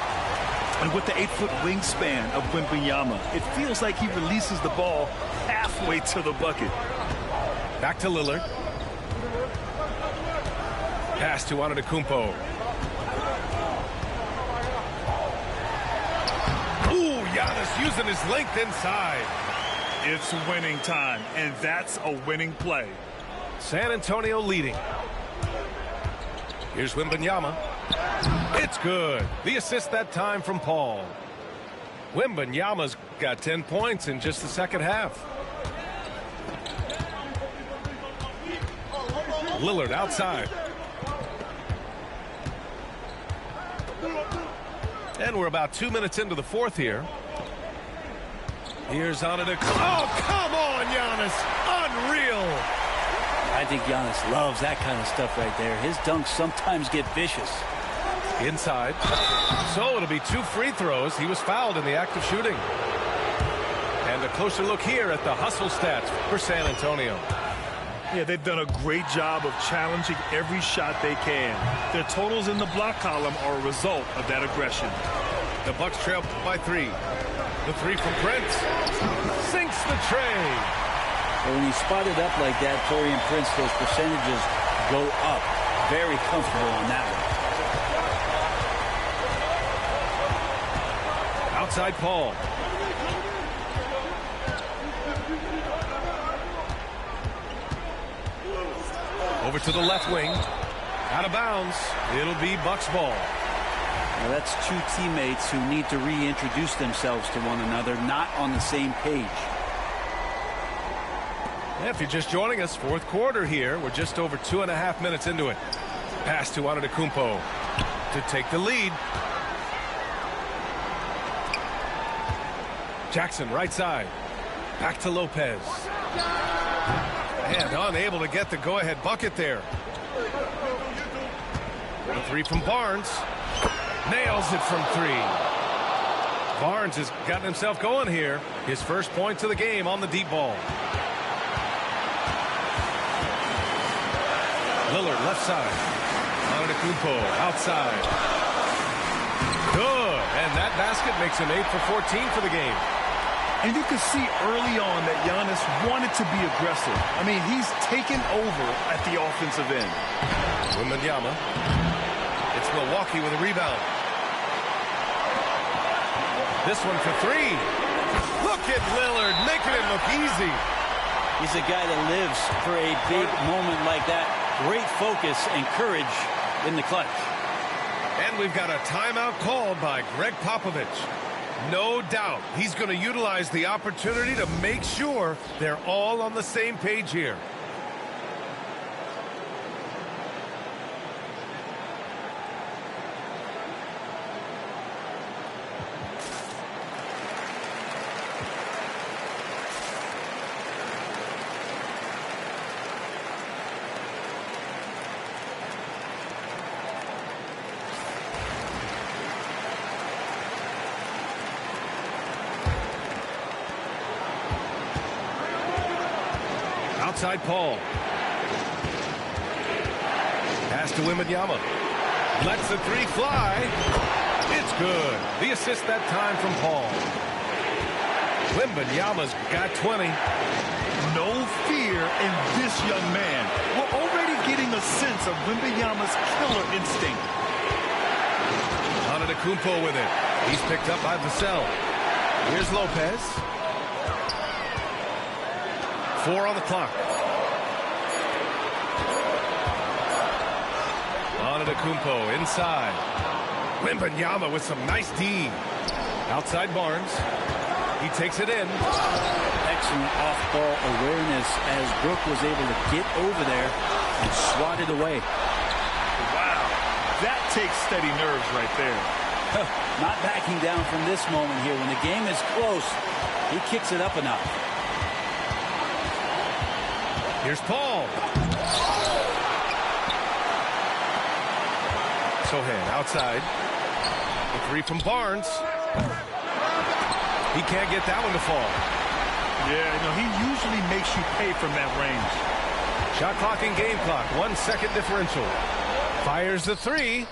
And with the 8-foot wingspan of Wembanyama, it feels like he releases the ball halfway to the bucket. Back to Lillard. Pass to Antetokounmpo. Ooh, Giannis using his length inside. It's winning time, and that's a winning play. San Antonio leading. Here's Wembanyama. It's good. The assist that time from Paul. Wembanyama's got 10 points in just the second half. Lillard outside. And we're about 2 minutes into the 4th here. Here's Antetokounmpo. Oh, come on, Giannis. Unreal. I think Giannis loves that kind of stuff right there. His dunks sometimes get vicious. Inside. So it'll be 2 free throws. He was fouled in the act of shooting. And a closer look here at the hustle stats for San Antonio. Yeah, they've done a great job of challenging every shot they can. Their totals in the block column are a result of that aggression. The Bucks trail by 3. The 3 from Prince. Sinks the tray. But when you spot it up like that, Taurean Prince, those percentages go up. Very comfortable on that one. Outside Paul. Over to the left wing. Out of bounds. It'll be Bucks ball. Now that's two teammates who need to reintroduce themselves to one another, not on the same page. Yeah, if you're just joining us, fourth quarter here. We're just over 2.5 minutes into it. Pass to Antetokounmpo to take the lead. Jackson right side. Back to Lopez. And unable to get the go-ahead bucket there. The three from Barnes. Nails it from three. Barnes has gotten himself going here. His first point to the game on the deep ball. Lillard left side. Antetokounmpo outside. Good. And that basket makes him 8 for 14 for the game. And you can see early on that Giannis wanted to be aggressive. I mean, he's taken over at the offensive end. Wembanyama. It's Milwaukee with a rebound. This one for three. Look at Lillard making it look easy. He's a guy that lives for a big moment like that. Great focus and courage in the clutch. And we've got a timeout called by Greg Popovich. No doubt he's going to utilize the opportunity to make sure they're all on the same page here. Outside Paul. Pass to Wembanyama. Lets the three fly. It's good. The assist that time from Paul. Wembanyama's got 20. No fear in this young man. We're already getting a sense of Wembanyama's killer instinct. Antetokounmpo with it. He's picked up by Vassell. Here's Lopez. 4 on the clock. Antetokounmpo inside. Wembanyama with some nice D. Outside Barnes. He takes it in. Excellent off-ball awareness as Brook was able to get over there and swat it away. Wow. That takes steady nerves right there. Not backing down from this moment here. When the game is close, he kicks it up a notch. Here's Paul. Sohan outside. The three from Barnes. He can't get that one to fall. Yeah, he usually makes you pay from that range. Shot clock and game clock. 1 second differential. Fires the three.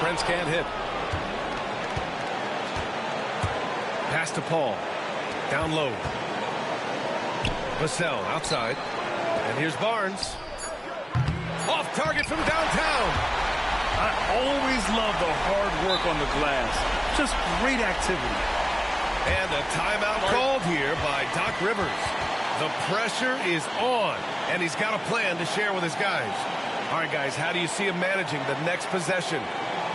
Prince can't hit. Pass to Paul. Down low. Vassell outside. And here's Barnes. Off target from downtown. I always love the hard work on the glass. Just great activity. And a timeout called here by Doc Rivers. The pressure is on, and he's got a plan to share with his guys. All right, guys, how do you see him managing the next possession?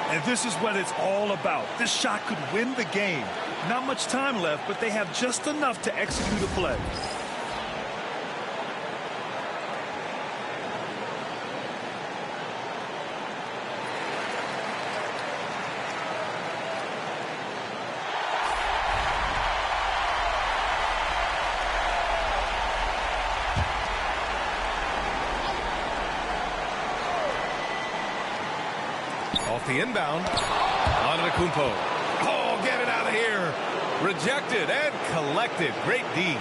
And this is what it's all about. This shot could win the game. Not much time left, but they have just enough to execute a play. Off the inbound. Antetokounmpo. Oh, get it out of here. Rejected and collected. Great D.